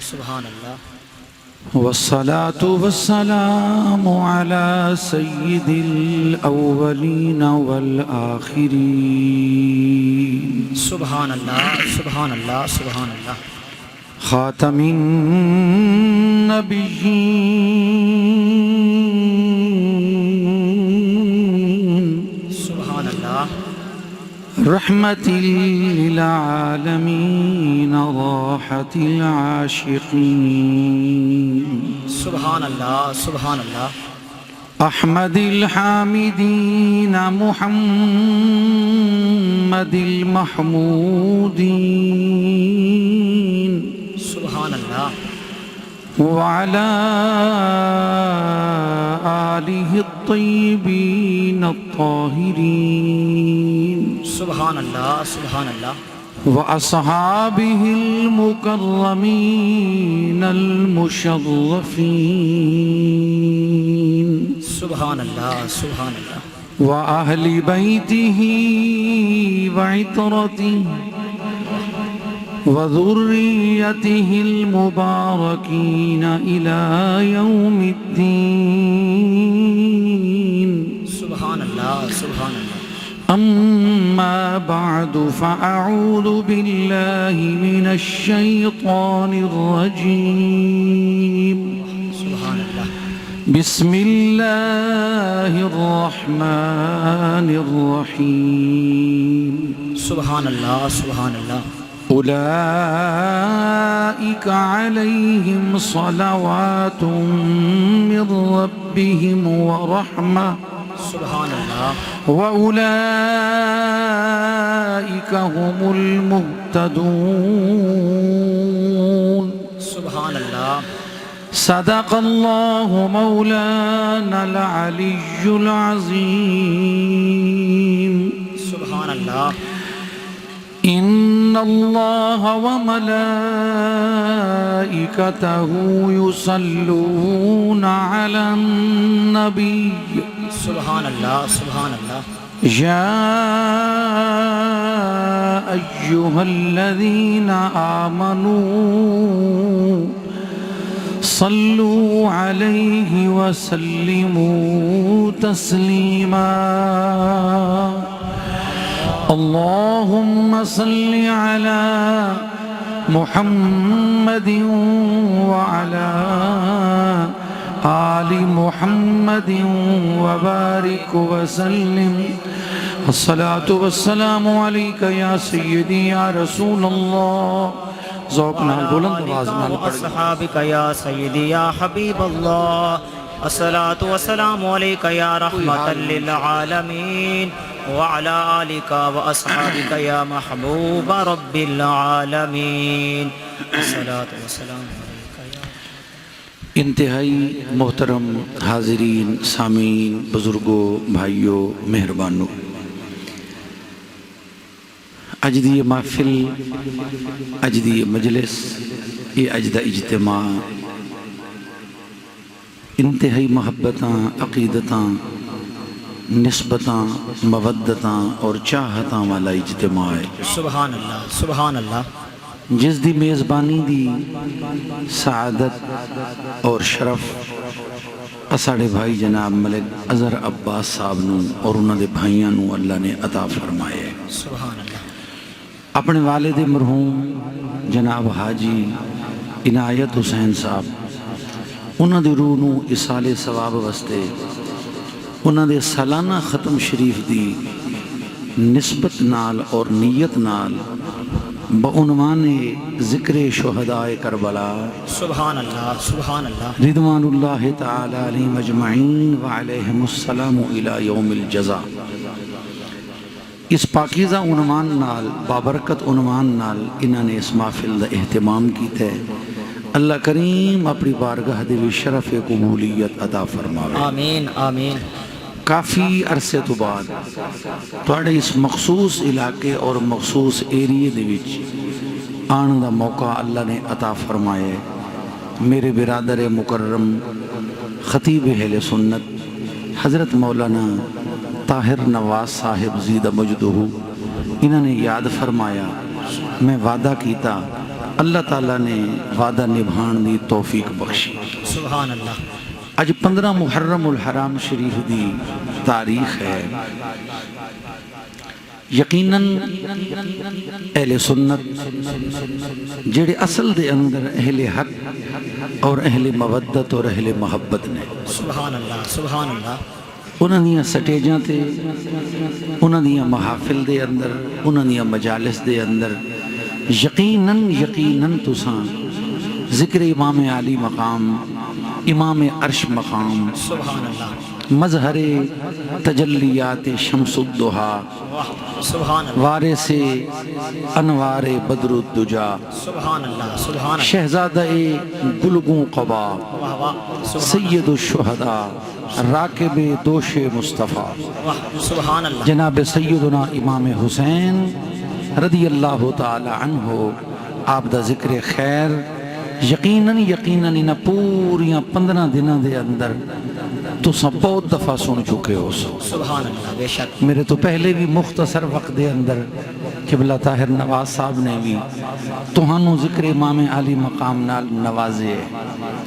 سبحان اللہ والصلاة والسلام على سيد الأولين والآخرين سبحان اللہ سبحان اللہ سبحان اللہ خاتم النبيين سبحان اللہ رحمة للعالمين راحة العاشقين سبحان اللہ سبحان اللہ أحمد الحامدين محمد المحمودين سبحان اللہ وعلى آله الطيبين الطاهرين سبحان اللہ سبحان اللہ وأصحابه المكرمين المشرفين سبحان اللہ سبحان اللہ وأهل بيته وعطرته وذريته المباركين إلى يوم الدين سبحان اللہ سبحان اللہ أما بعد فأعوذ بالله من الشيطان الرجيم سبحان اللہ بسم الله الرحمن الرحيم سبحان اللہ سبحان اللہ أولئك عليهم صلوات من ربهم ورحمة سبحان اللہ وأولئك هم المهتدون سبحان اللہ صدق الله مولانا العلي العظيم سبحان اللہ إن الله وملائكته يصلون على النبي سبحان اللہ سبحان اللہ يا أيها الذين آمنوا صلوا عليه وسلموا تسليما اللهم صل على محمد وعلى آل محمد وبارك وسلم الصلاة والسلام عليك يا سيدي يا رسول الله ذوقنا البلند آواز نال پڑھ اصحابک یا سیدی یا حبیب اللہ الصلاة والسلام علیک یا رحمت للعالمین وعلى آلك وأصحابك يا محبوب رب العالمين الصلاة والسلام عليك يا انتہائی محترم حاضرین سامعین بزرگوں بھائیوں مہربانوں اجدی محفل اجدی مجلس یہ اجدہ اجتماع انتہائی محبتاں عقیدتاں نسبتاں مودتاں اور چاہتاں والا اجتماع ہے سبحان اللہ سبحان اللہ جس دی میزبانی دی سعادت اور شرف اساڑے بھائی جناب ملک اظہر عباس صاحب نو اور انہوں دے بھائیاں نو اللہ نے عطا فرمائے سبحان اللہ اپنے والد مرحوم جناب حاجی عنایت حسین صاحب انہوں دے روح نو اصال ثواب واسطے انہوں دے سالانہ ختم شریف دی نسبت نال اور نیت نال بعنوان ذکر شہداء کربلا سبحان اللہ سبحان اللہ رضوان اللہ تعالی علیہم اجمعین وعلیہم السلام الی یوم الجزا اس پاکیزہ عنوان نال بابرکت عنوان نال انہوں نے اس محفل دا اہتمام کیتا ہے اللہ کریم اپنی بارگاہ دے شرف قبولیت عطا فرماوے آمین آمین کافی عرصے تو بعد تھوڑے اس مخصوص علاقے اور مخصوص ایریے دے وچ آن دا موقع اللہ نے عطا فرمائے میرے برادر مکرم خطیب اہل سنت حضرت مولانا طاہر نواز صاحب زیدہ مجدہ انہوں نے یاد فرمایا میں وعدہ کیتا اللہ تعالیٰ نے وعدہ نبھان دی توفیق بخشی۔ سبحان اللہ۔ اج 15 محرم الحرام شریف دی تاریخ ہے۔ یقیناً اہل سنت جڑے اصل دے اندر اہل حق اور اہل مودت اور اہل محبت نے، سبحان اللہ سبحان اللہ۔ انہاں دیاں سٹیجاں تے، انہاں دیاں محافل دے اندر، انہاں دیاں مجالس دے اندر یقیناً تساں ذکر امام علی مقام، امام عرش مقام، سبحان اللہ مظہر تجلیات شمس الضحیٰ، سبحان اللہ وارث انوار بدر الدجا، سبحان اللہ سبحان اللہ۔ شہزادہ گلگوں قبا، واہ واہ سید الشہداء، راکب دوش مصطفیٰ، واہ سبحان اللہ۔ جناب سیدنا امام حسین رضی اللہ تعالی عنہ، آپ دا ذکر خیر یقیناً انہاں پوریاں 15 دنوں دے اندر تساں بہت دفعہ سن چکے ہو سو۔ سبحان اللہ بے شک۔ میرے تو پہلے بھی مختصر وقت دے اندر قبلہ طاہر نواز صاحب نے بھی تہانوں ذکر امام علی مقام نال نوازے ہے،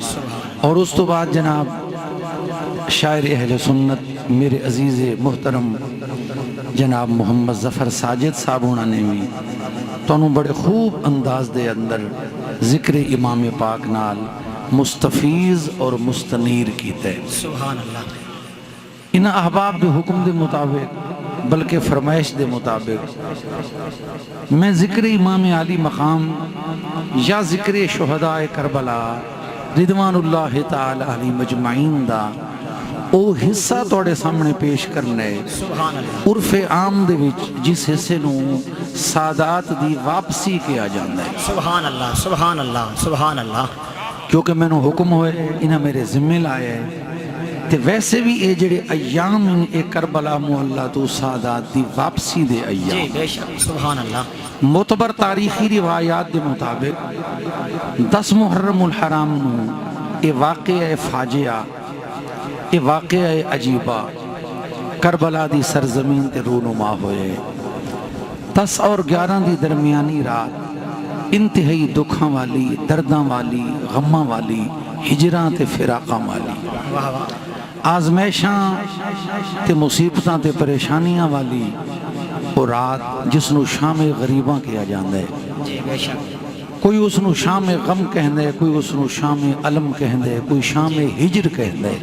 سبحان اور اس تو بعد جناب شاعر اہل سنت میرے عزیز محترم جناب محمد ظفر ساجد صاحب انہوں نے بھی تانوں بڑے خوب انداز دے اندر ذکر امام پاک نال مستفیض اور مستنیر کیتے۔ سبحان اللہ۔ ان احباب دے حکم دے مطابق بلکہ فرمائش دے مطابق میں ذکر امام علی مقام یا ذکر شہداء کربلا رضوان اللہ تعالی علیہ مجمعین دا او حصہ توڑے سامنے پیش کرنے سبحان اللہ۔ عرف عام دے وچ جس حصے نو سادات دی واپسی کیا جاندہ ہے، سبحان اللہ سبحان اللہ سبحان اللہ۔ کیونکہ میں نو حکم ہوئے انہاں میرے ذمہ لائے تے ویسے بھی اے جڑے ایام ان اے کربلا محلہ تو سادات دی واپسی دے جی ایام، بے شک سبحان اللہ۔ معتبر تاریخی روایات دے مطابق 10 محرم الحرام نو اے واقعہ فاجعہ، اے واقعہ عجیبہ کربلا دی سرزمین تے رونما ہوئے۔ 10 اور 11 دی درمیانی رات انتہائی دکھاں والی، درداں والی، غماں والی، ہجراں تے فراقاں والی، واہ واہ آزمائشاں تے مصیبتاں تے پریشانیاں والی وہ رات جس نو شام غریباں کیا جاندہ ہے۔ جی بے شک۔ کوئی اس نو شام غم کہندے، کوئی اس نو شام علم کہندے، کوئی شام ہجر کہندے،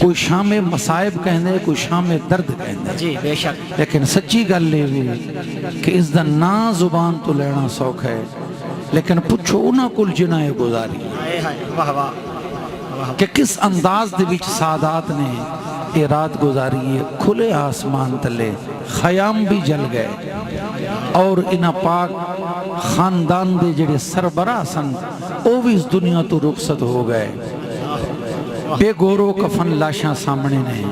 کوئی شام مصائب کہندے، کوئی شام درد کہندے۔ جی بے شک۔ لیکن سچی گل لے بھی کہ اس دا نا زبان تو لینا سوکھ ہے، لیکن پچھو انہاں کل جنہیں گزاری ہائے ہائے واہ واہ واہ۔ کہ کس انداز دے وچ سادات نے یہ رات گزاری ہے۔ کھلے آسمان تلے خیام بھی جل گئے اور انہاں پاک خاندان دے جڑے سربراہ سن او بھی اس دنیا تو رخصت ہو گئے۔ بے گورو کفن لاشاں سامنے نے،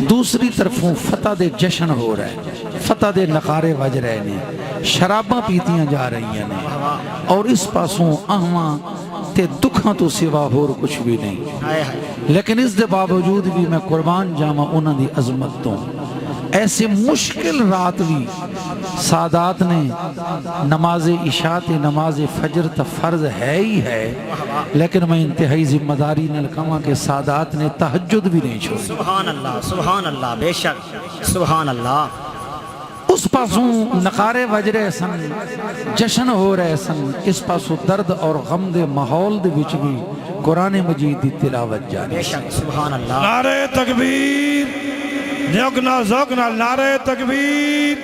دوسری طرفوں فتح دے جشن ہو رہے، فتح دے نقارے وج رہے نے، شراباں پیتیاں جا رہی ہیں اور اس پاسوں آہواں تے دکھاں تو سوا ہور کچھ بھی نہیں۔ ہائے ہائے لیکن اس دے باوجود بھی میں قربان جاواں انہاں دی عظمت تو، ایسے مشکل رات بھی سادات نے نماز عشاء تے نماز فجر تا فرض ہے ہی ہے، لیکن میں انتہائی ذمہ داری نال کہاں کہ سادات نے تہجد بھی نہیں چھوڑی۔ سبحان اللہ سبحان اللہ بے شک سبحان اللہ۔ اس پاسوں نقارے وج رہے سن، جشن ہو رہے سن، اس پاسوں درد اور غم دے ماحول دے وچ بھی قرآن مجید دی تلاوت جاری۔ بے شک سبحان اللہ۔ نعرہ تکبیر، نیوکنا زوکنا، نعرہ تکبیر،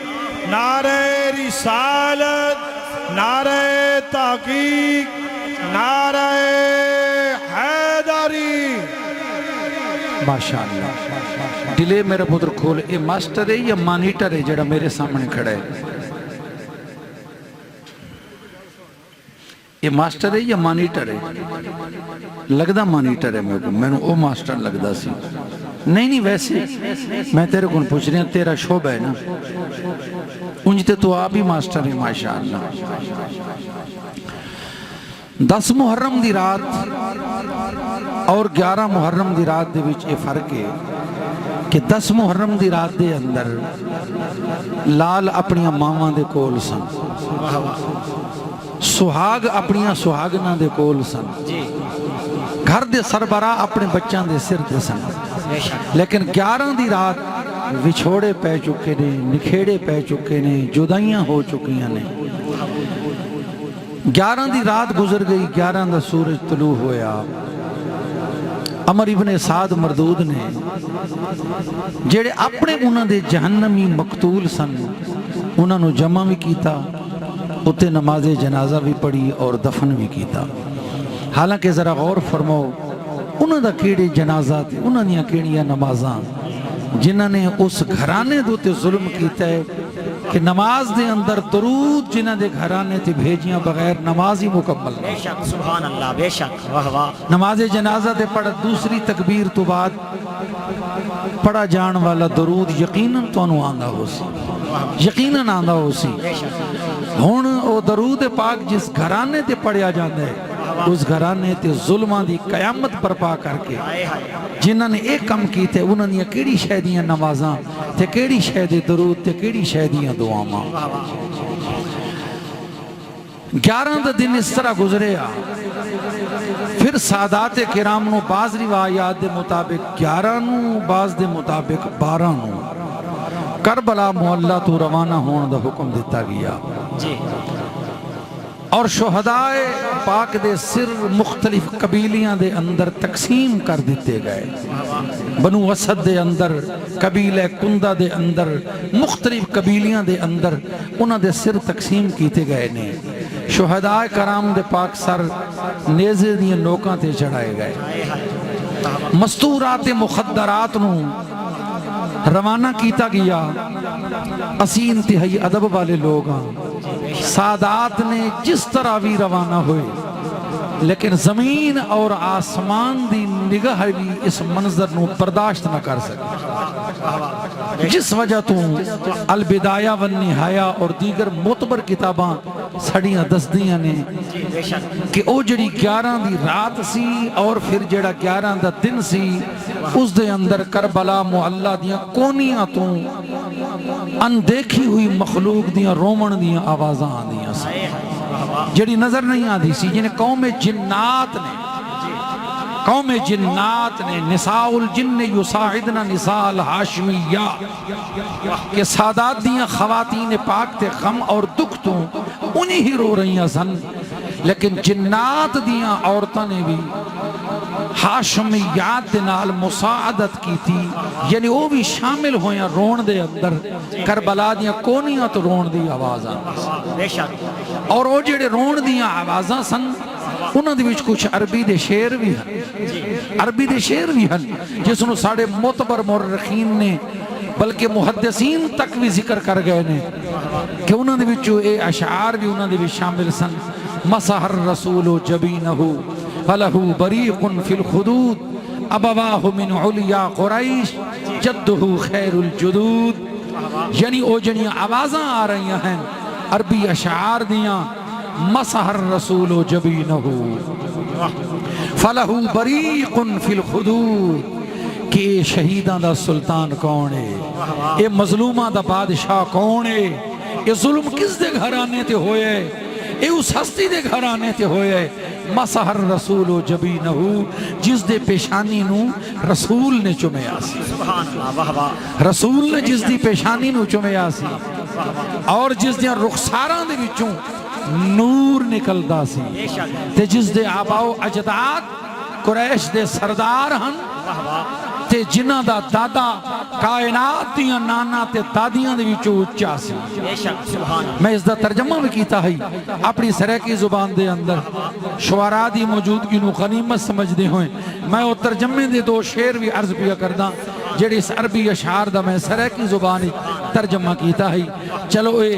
نعرہ رسالت، نعرہ تحقیق، نعرہ حیدری۔ ماشاءاللہ۔ ڈلے میرا پتر کھول، اے ماسٹر ہے یا مانیٹر ہے جڑا میرے سامنے کھڑا ہے؟ یہ ماسٹر ہے یا مانیٹر ہے؟ لگدا مانیٹر ہے میں نے او ماسٹر لگدا سی۔ نہیں ویسے میں تیرے کون پوچھ رہا ہوں، تیرا شعبہ ہے نا، انجھتے تو آپ ہی ماسٹر ہیں ماشاءاللہ۔ 10 محرم دی رات اور 11 محرم دی رات دے وچ یہ فرق ہے کہ 10 محرم دی رات دے اندر لال اپنی ماواں دے کول سن، ਸੁਹਾਗ ਆਪਣੀਆਂ ਸੁਹਾਗਨਾਂ ਦੇ ਕੋਲ ਸਨ, جی ਘਰ ਦੇ ਸਰਬਰਾਹ ਆਪਣੇ ਬੱਚਿਆਂ ਦੇ ਸਿਰ ਤੇ ਸਨ। بے شک ਲੇਕਿਨ 11 ਦੀ ਰਾਤ ਵਿਛੋੜੇ ਪੈ ਚੁੱਕੇ ਨੇ, ਨਿਖੇੜੇ ਪੈ ਚੁੱਕੇ ਨੇ, ਜੁਦਾਈਆਂ ਹੋ ਚੁੱਕੀਆਂ ਨੇ। 11 ਦੀ ਰਾਤ ਗੁਜ਼ਰ ਗਈ, 11 ਦਾ ਸੂਰਜ ਤਲੂ ਹੋਇਆ। ਅਮਰ ਇਬਨ ਸਾਦ ਮਰਦੂਦ ਨੇ ਜਿਹੜੇ ਆਪਣੇ ਉਹਨਾਂ ਦੇ ਜਹੰਨਮੀ ਮਕਤੂਲ ਸਨ ਉਹਨਾਂ ਨੂੰ ਜਮਾ ਵੀ ਕੀਤਾ, ਉੱਤੇ ਨਮਾਜ਼ੇ ਜਨਾਜ਼ਾ ਵੀ ਪੜ੍ਹੀ ਔਰ ਦਫਨ ਵੀ ਕੀਤਾ। ਹਾਲਾਂਕਿ ਜ਼ਰਾ ਗੌਰ ਫਰਮਾਓ ਉਹਨਾਂ ਦਾ ਕਿਹੜੇ ਜਨਾਜ਼ਾ ਤੇ ਉਹਨਾਂ ਦੀਆਂ ਕਿਹੜੀਆਂ ਨਮਾਜ਼ਾਂ ਜਿਨ੍ਹਾਂ ਨੇ ਉਸ ਘਰਾਣੇ ਦੇ ਉੱਤੇ ਜ਼ੁਲਮ ਕੀਤਾ ਹੈ کہ نماز دے اندر درود جنہ دے گھرانے تے بھیجیاں بغیر نماز ہی مکمل بے شک سبحان اللہ بے شک واہ واہ نماز جنازہ دے پڑھ دوسری تکبیر تو بعد پڑھا جان والا درود یقیناً تو انہوں آنگا ہو سی یقیناً آنگا ہو سی ہون او درود پاک جس گھرانے تے پڑھیا جاندے اس گھرانے تے ظلمہ دی قیامت برپا کر کے جنہاں نے ایک کم کی تھے انہوں نے کیڑی شہدیاں نمازاں تے کیڑی شہد درود تے کیڑی شہدیاں دعاواں 11 دا دن اس طرح گزرے پھر سادات کرام نو بعض روایات دے مطابق 11 نو بعض دے مطابق 12 نو کربلا محلہ تو روانہ ہونے دا حکم دیتا گیا جی اور شہداء پاک دے سر مختلف قبیلیاں دے اندر تقسیم کر دیتے گئے بنو اسد دے اندر قبیلہ کندہ دے اندر مختلف قبیلیاں دے اندر انہاں دے سر تقسیم کیتے گئے نے شہداء کرام دے پاک سر نیزے دیاں نوکاں تے چڑھائے گئے مستورات مخدرات نو روانہ کیتا گیا اسی انتہائی ادب والے لوگ ہیں سادات نے جس طرح بھی روانہ ہوئے لیکن زمین اور آسمان دی نگاہ بھی اس منظر نو برداشت نہ کر سکے جس وجہ تو البدایہ والنہایہ اور دیگر معتبر کتاباں سڑیاں دستیاں نے کہ او جڑی 11 دی رات سی اور پھر جڑا 11 دا دن سی اس دے اندر کربلا محلہ دیاں کونیاں تو اندیکھی ہوئی مخلوق دیاں رومن دیاں آوازاں آدیاں سی جڑی نظر نہیں آدھی سی جنہیں قوم جنات نے نساء الجن یساعدنا نساء الحاشمیہ کہ سادات دیاں خواتین پاک تے غم اور دکھ تو انہی ہی رو رہی ہیں سن لیکن جنات دیاں عورتوں نے بھی ہاشمیات دے نال مساعدت کی تھی یعنی وہ بھی شامل ہویاں رون دے اندر کربلا دیاں کونیاں تو رون دی آوازاں اور وہ جڑے رون دیاں آوازاں سن انہوں نے کچھ عربی دے شعر بھی ہیں عربی دے شعر بھی ہیں جس نے ساڑھے معتبر مورخین نے بلکہ محدثین تک بھی ذکر کر گئے نے کہ انہوں نے اے اشعار بھی انہوں نے بھی شامل سن مسح الرسول جبینہو فلہو بریق فی الخدود ابواہ من علیا قریش جدہو خیر الجدود یعنی او جنیاں آوازاں آ رہی ہیں عربی اشعار دیاں مسح الرسول جبینہو فلہو بریق فی الخدود کہ شہیدان دا سلطان کون ہے اے مظلومہ دا بادشاہ کون ہے اے ظلم کس دے گھرانے تے ہوئے اے اس ہستی دے گھرانے تے ہوئے مسح الرسول جبینہو جس دے پیشانی نو رسول نے چمے آسی رسول نے جس دی پیشانی نو چمے آسی اور جس دے رخساراں دے بچوں نور نکل دا سی تے جس دے آباؤ اجداد قریش دے سردار ہن تے جنہ دا دادا کائنات دیاں نانا تے دادیاں دے وچوں اچا سی میں اس دا ترجمہ بھی کیتا ہے اپنی سریکی زبان دے اندر شعراء دی موجودگی نو غنیمت سمجھ دے ہوئے میں وہ ترجمے دے 2 شعر بھی عرض پیا کردہ جڑی اس عربی اشعار دا میں سریکی زبانی ترجمہ کیتا ہے چلو اے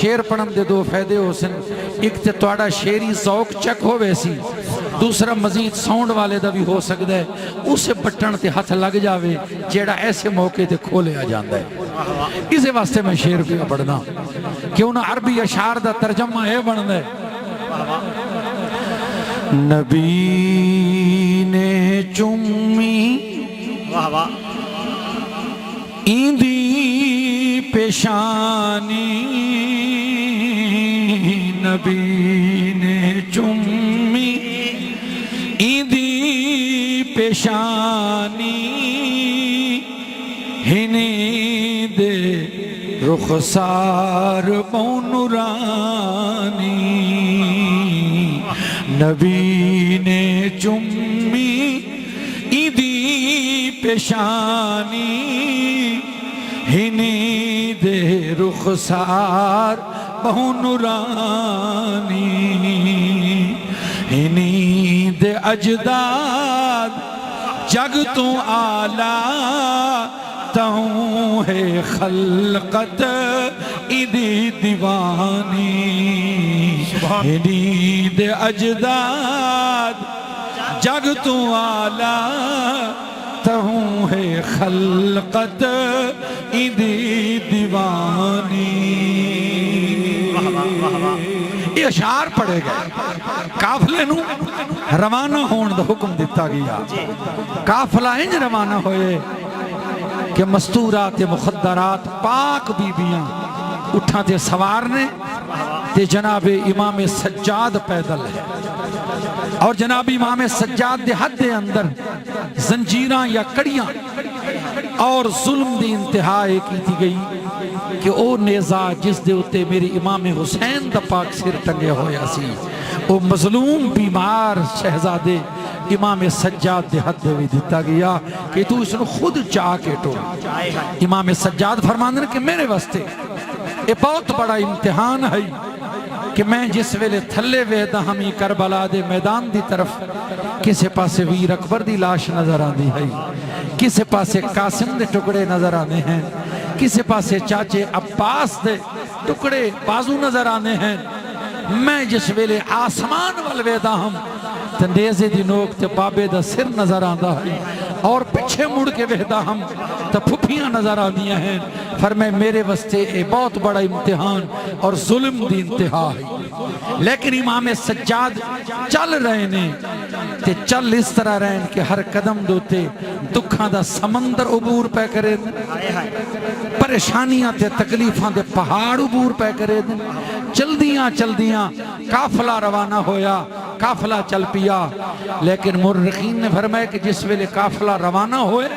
شعر پڑھن دے 2 فائدے ہو سن ایک تے توڑا شعری ذوق چک ہو ویسی دوسرا مزید ساؤنڈ والے دا بھی ہو سکتا ہے اسے بٹن تے ہاتھ لگ جاوے جیڑا ایسے موقع تے کھولے آ جاندہ ہے اسے واسطے میں شعر پہ پڑھنا کہ انہاں عربی اشعار دا ترجمہ ہے بڑھنا ہے نبی نے چمی ایندی پیشانی نبی پیشانی ہنی دے رخسار بہو نورانی نبی نے چمی ایدی پیشانی ہنی دے رخسار بہو نورانی ہنی دے اجداد جگ تو آلہ تہوں ہے خلقت ایدی دیوانی ہنی دے اجداد جگ تو آلہ تہوں ہے خلقت ایدی دیوانی یہ اشعار پڑھے گئے قافلے نو روانہ ہون دا حکم دیتا گیا قافلہ انج روانہ ہوئے کہ مستورات مخدرات پاک بیبیاں اٹھا تے سوارنے تے جناب امام سجاد پیدل ہے اور جناب امام سجاد دے حد دے اندر زنجیراں یا کڑیاں اور ظلم دی انتہائی کی تھی گئی کہ او نیزہ جس دے اتے میری امام حسین دا پاک سر ٹنگے ہویا سی او مظلوم بیمار شہزادے امام سجاد دے حد دے دیتا گیا کہ تو اس نے خود چاہ کے ٹو امام سجاد فرماندن کہ میرے واسطے یہ بہت بڑا امتحان ہے کہ میں جس ویلے تھلے ویدہ ہمیں کربلا دے میدان دی طرف کسے پاسے ویر اکبر دی لاش نظر آندی ہے کسے پاسے قاسم دے ٹکڑے نظر آنے ہیں کسے پاسے چاچے عباس دے ٹکڑے بازو نظر آنے ہیں میں جس ویلے آسمان والویدہ ہم تندیزے دی نوک تے بابے دا سر نظر آندہ ہے اور پچھے مڑ کے ویدہ ہم تا پھپیاں نظر آندیاں ہیں فرمائے میرے واسطے اے بہت بڑا امتحان اور ظلم دی انتہا ہے لیکن امام سجاد چل رہے نے تے چل اس طرح رہن کہ ہر قدم دوتے دکھاں دا سمندر عبور پہ کرے پریشانیاں تے تکلیفاں دے پہاڑ عبور پہ کرے چل دیاں قافلہ روانہ ہویا قافلہ چل پیا لیکن مرخین نے فرمایا کہ جس ویلے قافلہ روانہ ہوئے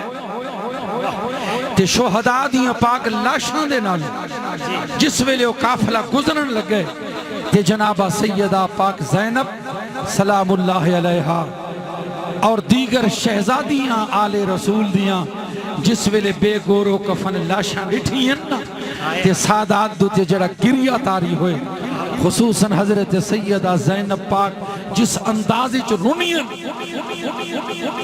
تے شہداء دیاں پاک لاشاں دے نال جس ویلے وہ قافلہ گزرن لگے تے جنابہ سیدہ پاک زینب سلام اللہ علیہا اور دیگر شہزادیاں آل رسول دیاں جس ویلے بے گورو کفن لاشاں اٹھی ہیں تے سادات دو تے جڑا گریہ تاری ہوئے خصوصاً حضرت سیدہ زینب پاک جس اندازی چو رونین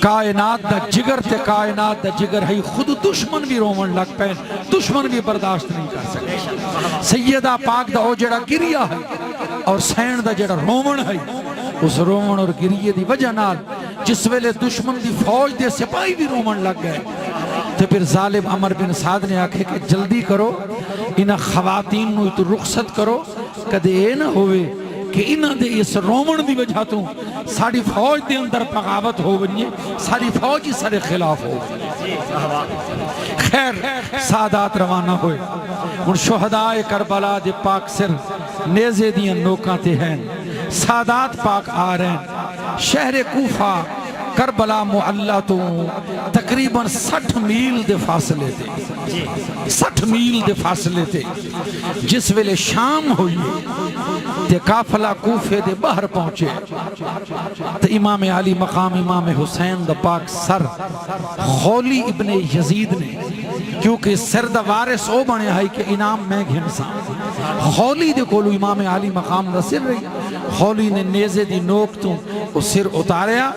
کائنات دا جگر تے کائنات دا جگر ہے خود دشمن بھی رومن لگ پین دشمن بھی برداشت نہیں کر سکتے سیدہ پاک دا او جڑا گریہ ہے اور سین دا جڑا رومن ہے اس رومن اور گریہ دی وجہ نال جس ویلے دشمن دی فوج دے سپاہی بھی رومن لگ گئے تو پھر ظالم عمر بن سعد نے آکھے کہ جلدی کرو انہاں خواتین نو تو رخصت کرو کدے اے نہ ہوئے کہ انہاں دے اس رومن دی وجہ تو ساری فوج دے اندر بغاوت ہو بنیے ساری فوج ہی سارے خلاف ہو خیر سادات روانہ ہوئے ان شہداء کربلا دے پاک سر نیزے دیاں نوکاں تے ہیں سادات پاک آ رہے ہیں شہر کوفہ کربلا معلّہ تو تقریباً 60 میل دے فاصلے تھے 60 میل دے فاصلے تھے جس ویلے شام ہوئی تے قافلہ کوفے دے باہر پہنچے تے امام علی مقام امام حسین دا پاک سر خولی ابن یزید نے کیونکہ سر دا وارث او بنے ہے کہ انعام میں گھنسا خولی دے کولو امام علی مقام دا سر رہی خولی نے نیزے دی نوک تو وہ سر اتاریا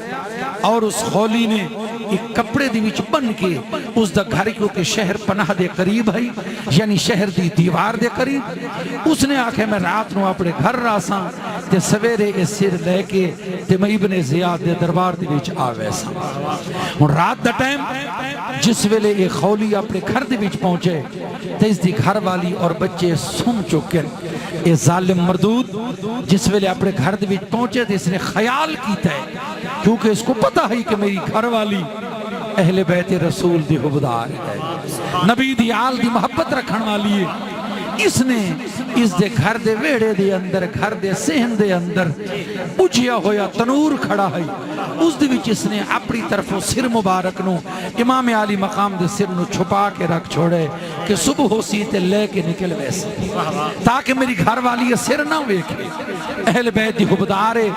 اور اس خولی نے ایک کپڑے دی وچ بن کے اس دا گھر کیونکہ شہر پناہ دے قریب ہے یعنی شہر دی دیوار دے قریب اس نے آکھے میں رات نو اپنے گھر راساں تے سویرے اس سر لے کے تے میں ابن زیاد دے دربار دے وچ آوے ساں اور رات دا ٹائم جس ویلے ایک خولی اپنے گھر دے وچ پہنچے تے اس دی گھر والی اور بچے سن چکے اے ظالم مردود جس ویلے اپنے گھر دے وچ پہنچے تے اس نے خیال کیتا ہے کیونکہ اس کو پتہ ہے کہ میری گھر والی اہل بیت رسول دی حبدار ہے نبی دی آل دی محبت رکھن والی ہے اس نے اس دے گھر دے ویڑے دے اندر گھر دے صحن دے اندر اجھیا ہویا تنور کھڑا ہے اس دے وچ اس نے اپنی طرف سر مبارک نو امام عالی مقام دے سر نو چھپا کے رکھ چھوڑے کہ صبح ہو سی تے لے کے نکل ویسے تاکہ میری گھر والی سر نہ ویکھے اہل بیت دی حبدارے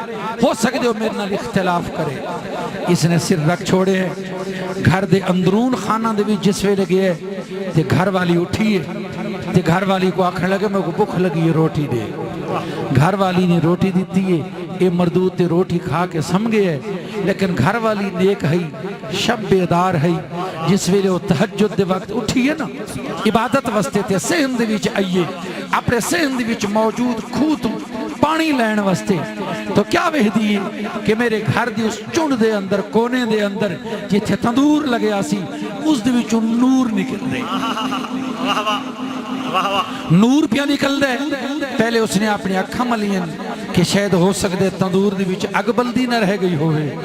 ہو سکتے ہو میرے نال اختلاف کرے اس نے سر رکھ چھوڑے گھر دے اندرون خانہ دے بھی جس ویلے گئے تے گھر والی اٹھی ہے تے گھر والی کو آکھنے لگے میں کو بھوک لگی ہے روٹی دے گھر والی نے روٹی دیتی ہے اے مردود تے روٹی کھا کے سمجھے ہے لیکن گھر والی نیک ہے شب بیدار ہے جس ویلے وہ تہجد دے وقت اٹھی ہے نا عبادت واسطے تے صحن دے وچ آئیے اپنے صحن دے وچ موجود کھو تو پانی لین واسطے تو کیا وہدی ہے کہ میرے گھر دی اس چنڈ دے اندر کونے دے اندر جتھے تندور لگے آسی اس دے وچوں نور نکل دے نور پیا نکل دے پہلے اس نے اپنے اکھاں ملین کہ شاید ہو سکتے تندور دے وچ اگ بلدی نہ رہ گئی ہوئے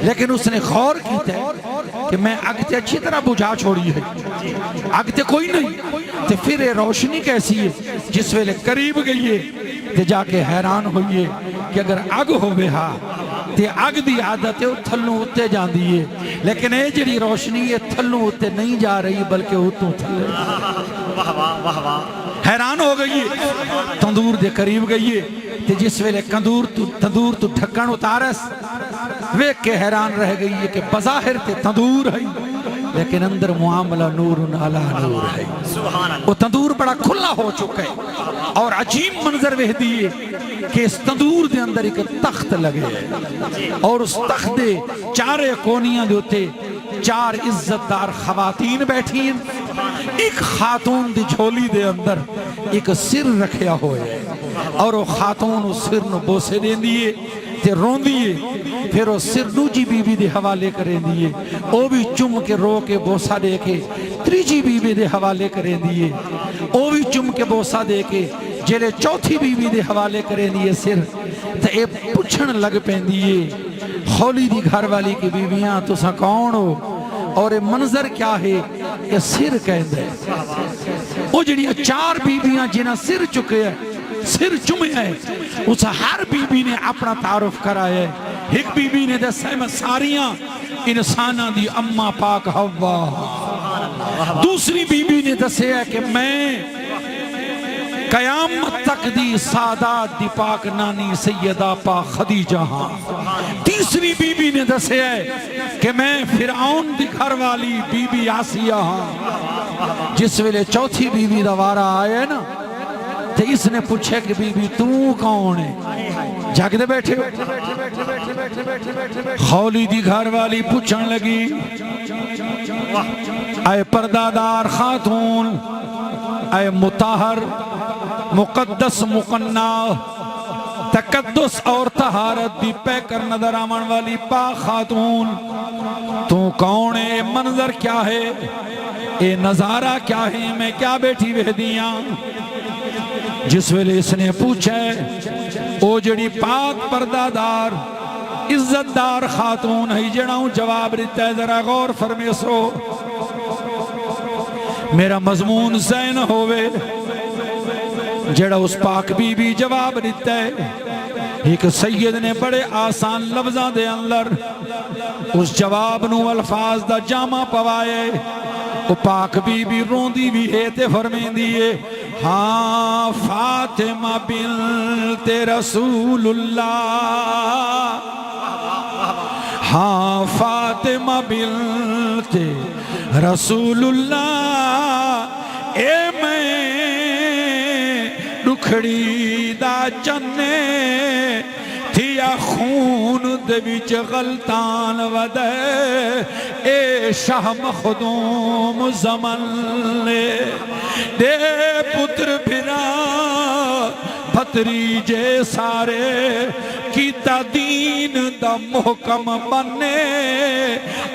لیکن اس نے غور کیتا ہے کہ میں اگ تے اچھی طرح بجھا چھوڑی ہے اگ تے کوئی نہیں تے پھر یہ روشنی کیسی ہے جس ویلے قریب گئی ہے تے جا کے حیران ہوئیے کہ اگر اگ ہوئے ہاں تے اگ دی عادت ہے تھلوں اتے جان دیئے لیکن اے جڑی روشنی ہے تھلوں اتے نہیں جا رہی بلکہ اتوں تھلے حیران ہو گئی تندور دے قریب گئی تے جس ویلے تندور تو ڈھکن اتارس ویک کے حیران رہ گئی ہے کہ بظاہر تے تندور ہے لیکن اندر معاملہ نور علی نور ہے وہ تندور بڑا کھلا ہو چکا ہے اور عجیب منظر وہ دیئے کہ اس تندور دے اندر ایک تخت لگے ہے اور اس تخت دے چارے کونیاں دے ہوتے چار عزتدار خواتین بیٹھی ہیں ایک خاتون دی جھولی دے اندر ایک سر رکھیا ہوئے ہے اور وہ خاتون اس سر نو بوسے دیں دیئے تے رون دیئے پھر وہ سر دوجی بی بی دے حوالے کریں دیئے او بھی چم کے رو کے بوسا دے کے تریجی بی بی دے حوالے کریں دیئے او بھی چم کے بوسا دے کے جلے چوتھی بی بی دے حوالے کریں دیئے سر تے اے پچھن لگ پیں دیئے خولی دی گھر والی کی بیویاں تو سا کون ہو اور یہ منظر کیا ہے یہ سر کہہ دے وہ جڑی چار بیویاں جنہ سر چکے ہیں سر چمے ہیں اس ہر بی بی نے اپنا تعارف کرائے ایک بی بی نے دسے میں ساریاں انسانہ دی اماں پاک ہوا دوسری بی بی نے دسے ہے کہ میں قیامت تک دی سادات دی پاک نانی سیدہ پاک خدیجہ ہاں تیسری بی بی نے دسے ہے کہ میں فرعون دی گھر والی بی بی آسیہ ہاں جس ویلے چوتھی بی بی دوارہ آئے نا تو اس نے پوچھے کہ بی بی تو کون ہے جاگ دے بیٹھے خولی دی گھر والی پوچھن لگی اے پردادار خاتون اے مطہر مقدس مقنع تقدس اور طہارت دی پہ کر نظر آمن والی پاک خاتون تو کون ہے منظر کیا ہے اے نظارہ کیا ہے میں کیا بیٹھی وحدیاں جس ویلے اس نے پوچھے او جڑی پاک پردادار عزتدار خاتون ہے جڑاؤں جواب رہتا ہے ذرا غور فرمے سو میرا مضمون زین ہوئے جڑا اس پاک بی بی جواب رہتا ہے ایک سید نے بڑے آسان لفظاں دے اندر اس جواب نو الفاظ دا جامع پوائے وہ پاک بی بی روندی بھی ہے تے فرمین دیئے ہاں فاطمہ بنت رسول اللہ ہاں فاطمہ بنت رسول اللہ اے میں دکھڑی دا چنے تھیا خون دے وچ غلطان ودے اے شاہ مخدوم زمن لے دے پتر بھرا بھتری جے سارے کیتا دین دا محکم بنے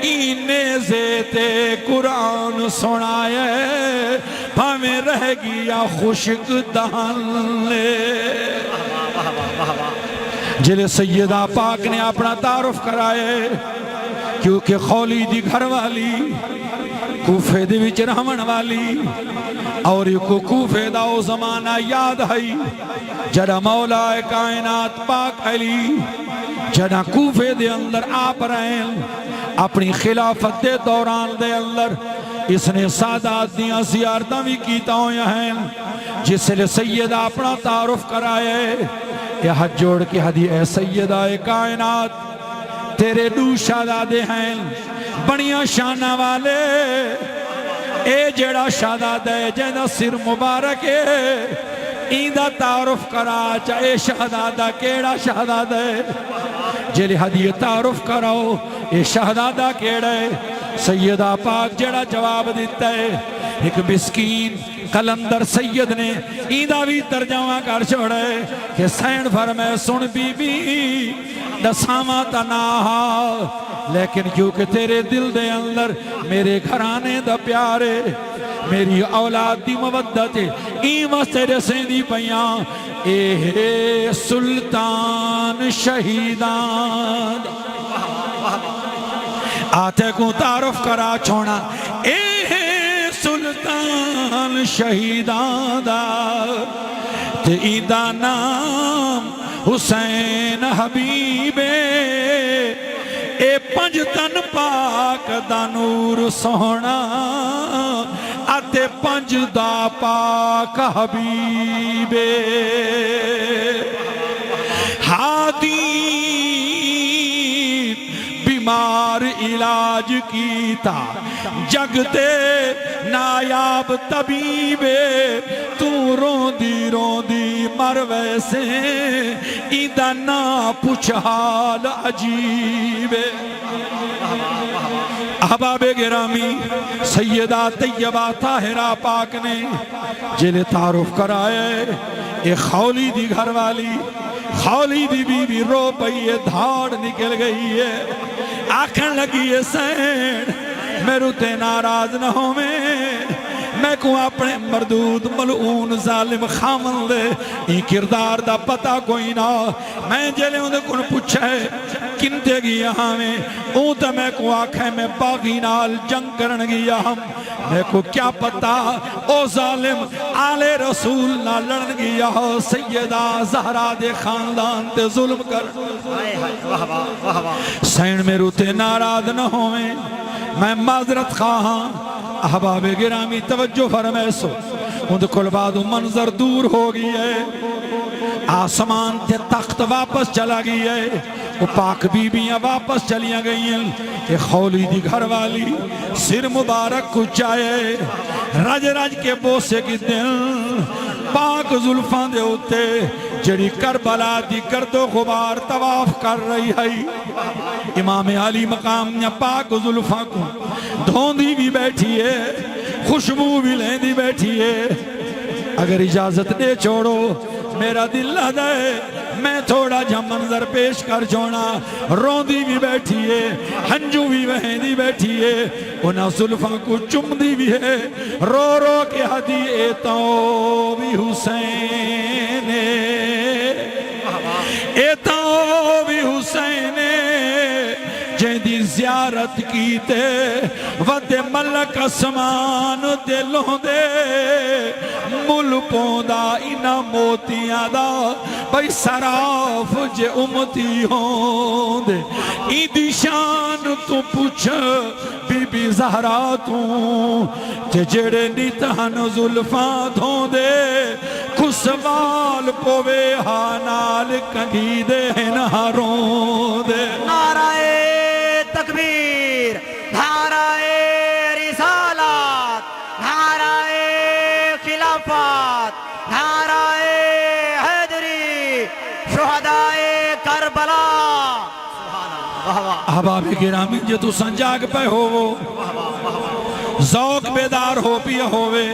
اینے زیتے قرآن سنائے ہمیں رہ گیا خشک دہن لے جلے سیدہ پاک نے اپنا تعارف کرائے کیونکہ خولی دی گھر والی کوفے دے وچ رہون والی اور کو کوفے دا او زمانہ یاد ہے جڑا مولا کائنات پاک علی جڑا کوفے دے اندر آپ رہیں اپنی خلافت دے دوران دے اندر اس نے سادات دیاں زیارتاں بھی کیتا ہویا ہیں جس لئے سیدہ اپنا تعارف کرائے یہ ہاتھ جوڑ کے حدی اے سیدہ کائنات تیرے دو شہزادے ہیں بڑیاں شانہ والے اے جڑا شہزادہ ہے جیدہ سر مبارک ہے ایدہ تعارف کرا چاہے شہزادہ کیڑا شہزادہ ہے جلے حدی تعارف کراؤ اے شہزادہ کیڑا ہے سیدہ پاک جڑا جواب دیتا ہے ایک مسکین قلندر سید نے ایدہ بھی ترجمہ کر چھوڑے کہ سین فرمائے سن بی بی دسامہ تناہا لیکن کیونکہ تیرے دل دے اندر میرے گھرانے دا پیارے میری اولاد دی مودت ایمہ تیرے سے دی پیاں اے سلطان شہیدان آتے کو تعارف کرا چھوڑا اے سلطان شہیدان دا تے ایدہ نام حسین حبیبے اے پنج تن پاک دا نور سونا آتے پنج دا پاک حبیبے ہادی بیمار علاج کیتا جگتے نایاب طبیبے تو روندی مر ویسے ایدہ نا پوچھ حال عجیبے احباب گرامی سیدہ طیبہ طاہرہ پاک نے جلے تعارف کرائے ایک خولی دی گھر والی خولی دی بی بی رو پئیے دھاڑ نکل گئی ہے آنکھیں لگی ہے سین میرے تے ناراض نہ ہو میں کو اپنے مردود ملعون ظالم خامن دے یہ کردار دا پتہ کوئی نہ میں جلے ہوں دے کن پوچھے کنتے گیا ہمیں اون تا میں کو آنکھیں میں باغی نال جنگ کرن گیا ہم میں کو کیا پتا او ظالم آل رسول نہ لڑن گیا سیدہ زہرا دے خاندان تے ظلم کر سین میں روتے ناراض نہ ہوئے میں معذرت خواہاں احباب گرامی توجہ فرمائے سو اندھ کل بعد منظر دور ہو گئی ہے آسمان تے تخت واپس چلا گئی ہے وہ پاک بی بیاں واپس چلیاں گئی ہیں کہ خولی دی گھر والی سر مبارک کچھائے رج رج کے بوسے کی دل پاک زلفان دے ہوتے جڑی کربلا دی گرد و غبار طواف کر رہی ہے امام علی مقام یا پاک زلفان کو دھوندی بھی بیٹھی ہے خوشبو بھی لیندی بیٹھی ہے اگر اجازت دے چھوڑو میرا دل لہدا ہے میں تھوڑا جا منظر پیش کر چھوڑا روندی بھی بیٹھی ہے ہنجو بھی وہندی بیٹھی ہے انہاں ظلفاں کو چمدی بھی ہے رو رو کے حدی ایتاو بھی حسین ایتاو بھی حسین جیدی زیارت کیتے ود ملک اسمان دلوں دے ملکوں دا اینا موتیاں دا بھئی سراف جے امتی ہوں دے ایدی شان تو پوچھ بی بی زہرا تو تے جڑے نیتان ظلفاں دھوں دے کسوال پوے ہانال کنگی دے ناروں دے نعرہ تکبیر نعرہ رسالت نعرہ خلافت نعرہ حیدری شہداء کربلا احباب گرامی جو تو سنجاگ پہ ہو ذوق بیدار ہو پیا ہوئے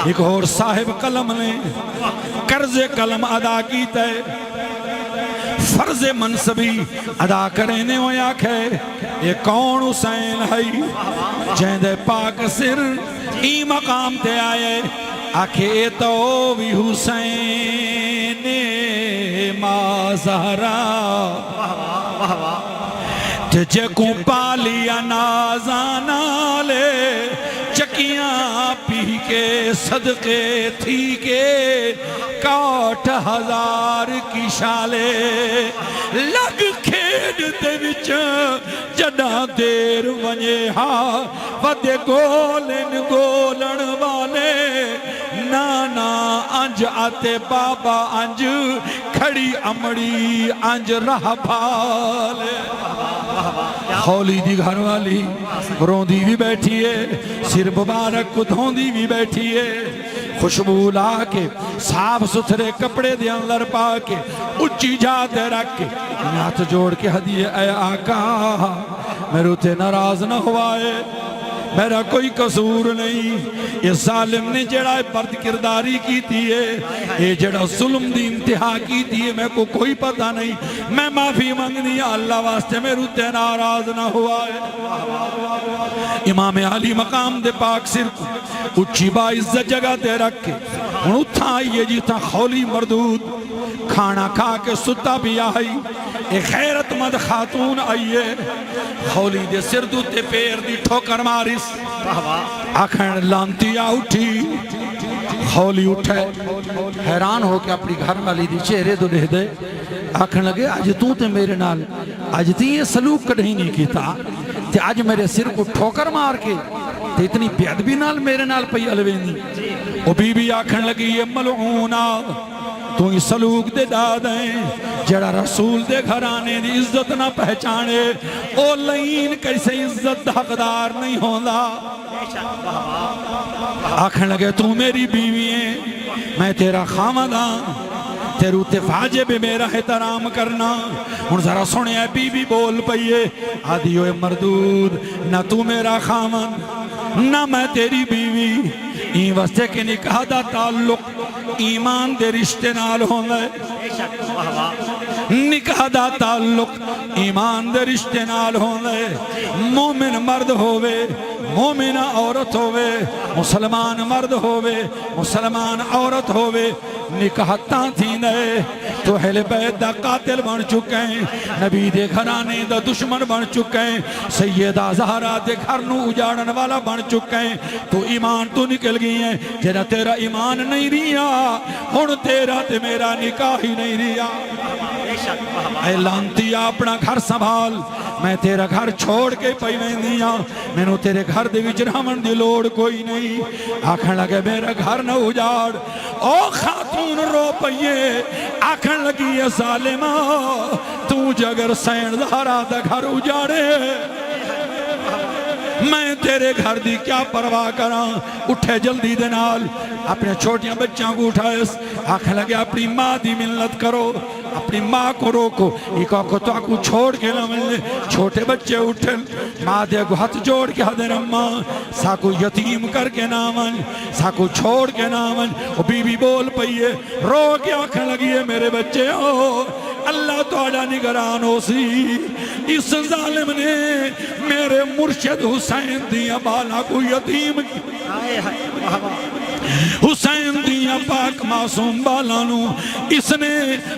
ایک اور صاحب قلم نے قرض قلم ادا کیتا ہے فرض منصبی ادا کرنے ہویا کھے یہ کون حسین ہے جہندے پاک سر ای مقام تے آئے آکھے تو بھی حسین ما زہرا جے کو پالیا نازانا لے چکیاں پی کے صدقے تھی کے کاٹ ہزار کی شالے لگ کھیڈ دے وچ جڑا دیر ونجے ہا ودے گولن گولن والے نانا انج آتے بابا انج کھڑی امڑی انج رہ بھالے خولی دی گھر والی روندی بھی بیٹھی ہے سر مبارک کو دھوندی بھی بیٹھی ہے خوشبو لا کے صاف ستھرے کپڑے دے اندر پا کے اچھی جاتے رکھ کے ہاتھ جوڑ کے ہدیے اے آقا میرے تے ناراض نہ ہوا ہے میرا کوئی قصور نہیں اس ظالم نے جڑا برد کرداری کی تھی ہے یہ جڑا ظلم دی انتہا کی تھی ہے میں کو کوئی پتہ نہیں میں معافی مانگنی اللہ واسطے میرے تے ناراض نہ ہوا ہے امام علی مقام دے پاک سر کو اچھی باعزت جگہ دے رکھ کے ہن اتھا آئیے جی تھا خولی مردود کھانا کھا کے ستا بھی آئی ایک خیرت مند خاتون آئیے خولی دے سر دوتے پیر دی ٹھوکر مارس آکھن لانتی آ اٹھی خولی اٹھے حیران ہو کے اپنی گھر والی دی چہرے دو لے دے آکھن لگے آج تو تے میرے نال آج تی یہ سلوک کڑھی نہیں کیتا تے آج میرے سر کو ٹھوکر مار کے تے اتنی بیعدبی نال میرے نال پئی الوینی او بی بی آکھن لگی یہ ملعونہ تو ہی سلوک دے دادیں جڑا رسول دے گھرانے دی عزت نہ پہچانے او لین کیسے عزت حقدار نہیں ہوندا آکھن لگے تو میری بیوی ہے میں تیرا خامداں تیرو تفاجے بھی میرا احترام کرنا ہن ذرا سنے بی بی بول پئیے آدھی ہوئے مردود نہ تو میرا خامد نہ میں تیری بیوی این واسطے کے نکاح دا تعلق ایمان دے رشتے نال ہوندے نکاح دا تعلق ایمان دے رشتے نال ہوندے مومن مرد ہووے مومن عورت ہووے مسلمان مرد ہووے مسلمان عورت ہووے نکاح تاں تھی نئے تو اہل بیت دا قاتل بن چکے ہیں نبی دے گھرانے دا دشمن بن چکے ہیں سیدہ زہرا دے گھر نو اجاڑن والا بن چکے ہیں تو ایمان تو نکل گئی ہیں جنہ تیرا ایمان نہیں ریا ہن تیرا تے میرا نکاح ہی نہیں ریا اے لانتی اپنا گھر سنبھال میں تیرا گھر چھوڑ کے پئی ویندیاں مینوں تیرے گھر دے وچ رہون دی لوڑ کوئی نہیں آکھن لگے میرا گھر نہ اجاڑ او خاتون رو پئیے آکھن لگی ہے ظالمہ تو جگر سین زہرا دا گھر اجاڑے میں تیرے گھر دی کیا پرواہ کراں اٹھے جلدی دے نال اپنے چھوٹیاں بچیاں کو اٹھائے آکھن لگے اپنی ماں دی منت کرو اپنی ماں کو روکو ایک کو تو آکو چھوڑ کے نہ ملنے چھوٹے بچے اٹھن ماں دے کو ہاتھ جوڑ کے حضر اماں ساکو یتیم کر کے نامن ساکو چھوڑ کے نامن وہ بی بی بول پئیے رو کے آنکھیں لگیے میرے بچے ہو اللہ توڑا نگران ہو سی اس ظالم نے میرے مرشد حسین دیا بالا کو یتیم حسین دیا پاک معصوم بالانو اس نے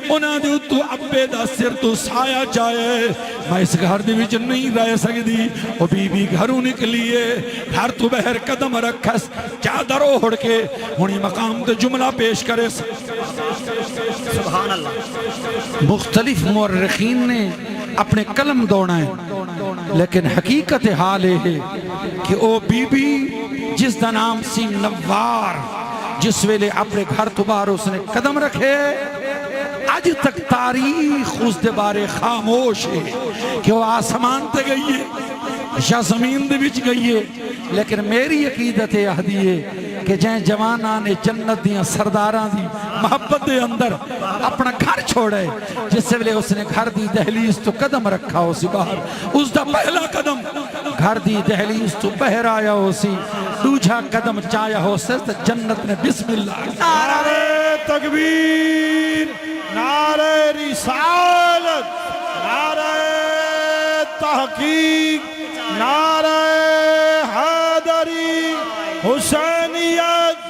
انہاں دے تو ابے دا سر تو سایہ چاہے میں اس گھر دے وچ نہیں رہ سکتی وہ بی بی گھروں نکلیے گھر تو بہر قدم رکھس چادر اوڑھ کے ہونی مقام تے جملہ پیش کرے سبحان اللہ مختلف مورخین نے اپنے قلم دوڑا ہے لیکن حقیقت حال ہے کہ او بی بی جس دا نام سی نوار جس ویلے اپنے گھر تو باہر اس نے قدم رکھے آج تک تاریخ اس دے بارے خاموش ہے کہ وہ آسمان تے گئی ہے یا زمین دے بچ گئی ہے لیکن میری عقیدت احدی ہے کہ جہاں جواناں نے جنت دیاں سرداراں دی محبت دے اندر اپنا گھر چھوڑے جس سے ویلے اس نے گھر دی دہلیز تو قدم رکھا ہو سی باہر اس دا پہلا قدم گھر دی دہلیز تو بہر آیا ہو سی دوجھا قدم چایا ہو سی تو جنت نے بسم اللہ نعرہ تکبیر نعرہ رسالت نعرہ تحقیق نعرہ حیدری حسینیت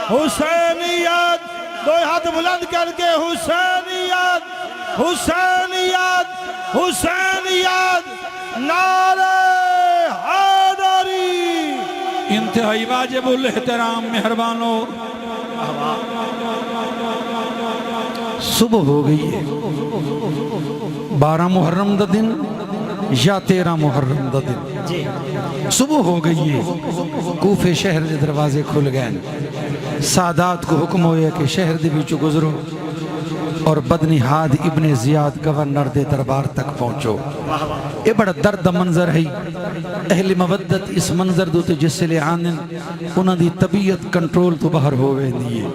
حسینیت دو ہاتھ بلند کر کے حسینیت حسینیت حسینیت نعرہ حیدری انتہائی واجب الاحترام مہربانو، صبح ہو گئی ہے، 12 محرم دا دن یا 13 محرم دا دن، جی صبح ہو گئی ہے، کوفے شہر دے دروازے کھل گئے، سادات کو حکم ہویا کہ شہر دے بیچو گزرو اور بدنہاد ابن زیاد گورنر دے دربار تک پہنچو۔ یہ بڑا درد منظر ہے، اہل مودت اس منظر دو تے جس سے لے آنن انہاں دی طبیعت کنٹرول تو باہر ہوئے دیئے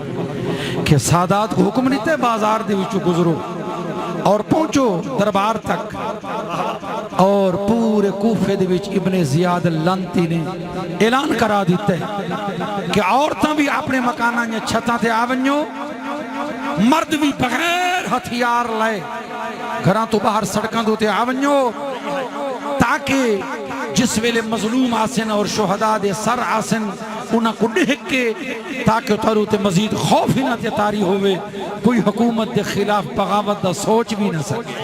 کہ سادات کو حکم نہیں تے بازار دے بیچو گزرو اور پہنچو دربار تک، اور پورے کوفے دے بیچ ابن زیاد لانتی نے اعلان کرا دیتے کہ عورتاں بھی اپنے مکانہ یا چھتاں تے آونیو، مرد بھی بغیر ہتھیار لائے گھران تو باہر سڑکاں دوتے آونیو، تاکہ جس ویلے مظلوم آسن اور شہداء دے سر آسن انہاں کو ڈہک کے، تاکہ تارو تے مزید خوف ہی نہ تے تاری ہوئے، کوئی حکومت دے خلاف بغاوت دا سوچ بھی نہ سکے۔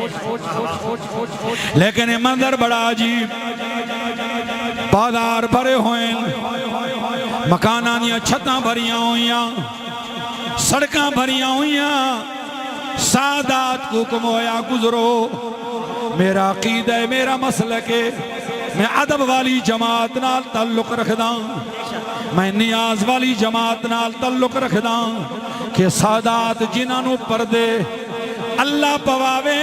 لیکن یہ منظر بڑا عجیب، بازار بھرے ہوئیں، مکانانیاں چھتاں بھریاں ہوئیاں، سڑکاں بھریاں ہوئیاں، سادات کو حکم ہویا گزرو۔ میرا عقیدہ ہے، میرا مسلک ہے، میں ادب والی جماعت نال تعلق رکھداں، میں نیاز والی جماعت نال تعلق رکھداں کہ سادات جنہاں پردے اللہ پواوے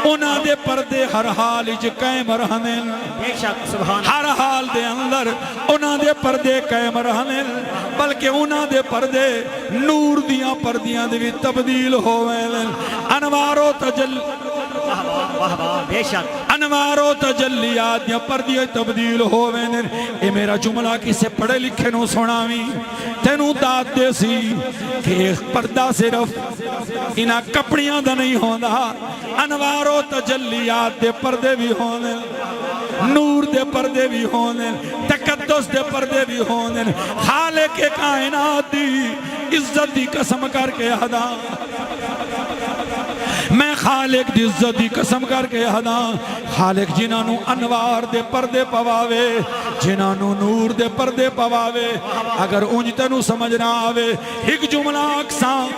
انہاں دے پردے ہر حال اچ قائم رہنے، بے شک سبحان ہر حال دے اندر انہاں دے پردے قائم رہنے، بلکہ انہاں دے پردے نور دیاں پردیاں دے بھی تبدیل ہوئے، انوار و تجل بے شک انوار و تجلیات دیاں پردیاں تبدیل ہوئے۔ اے میرا جملہ کسے پڑھے لکھے نو سناویں تینوں داد دے سی کہ پردہ صرف انہاں کپڑیاں دا نہیں ہوندا، انوار و تجلیات دے پردے بھی ہونے، نور دے پردے بھی ہونے، تقدس دے پردے بھی ہونے۔ خالق کائنات دی عزت دی قسم کر کے ادا، میں خالق دی عزت دی قسم کر کے ادا، خالق جنہاں انوار دے پردے پواوے، جنہاں نور دے پردے پواوے۔ اگر اونج تینوں سمجھ نہ آوے ایک جملہ اقسام،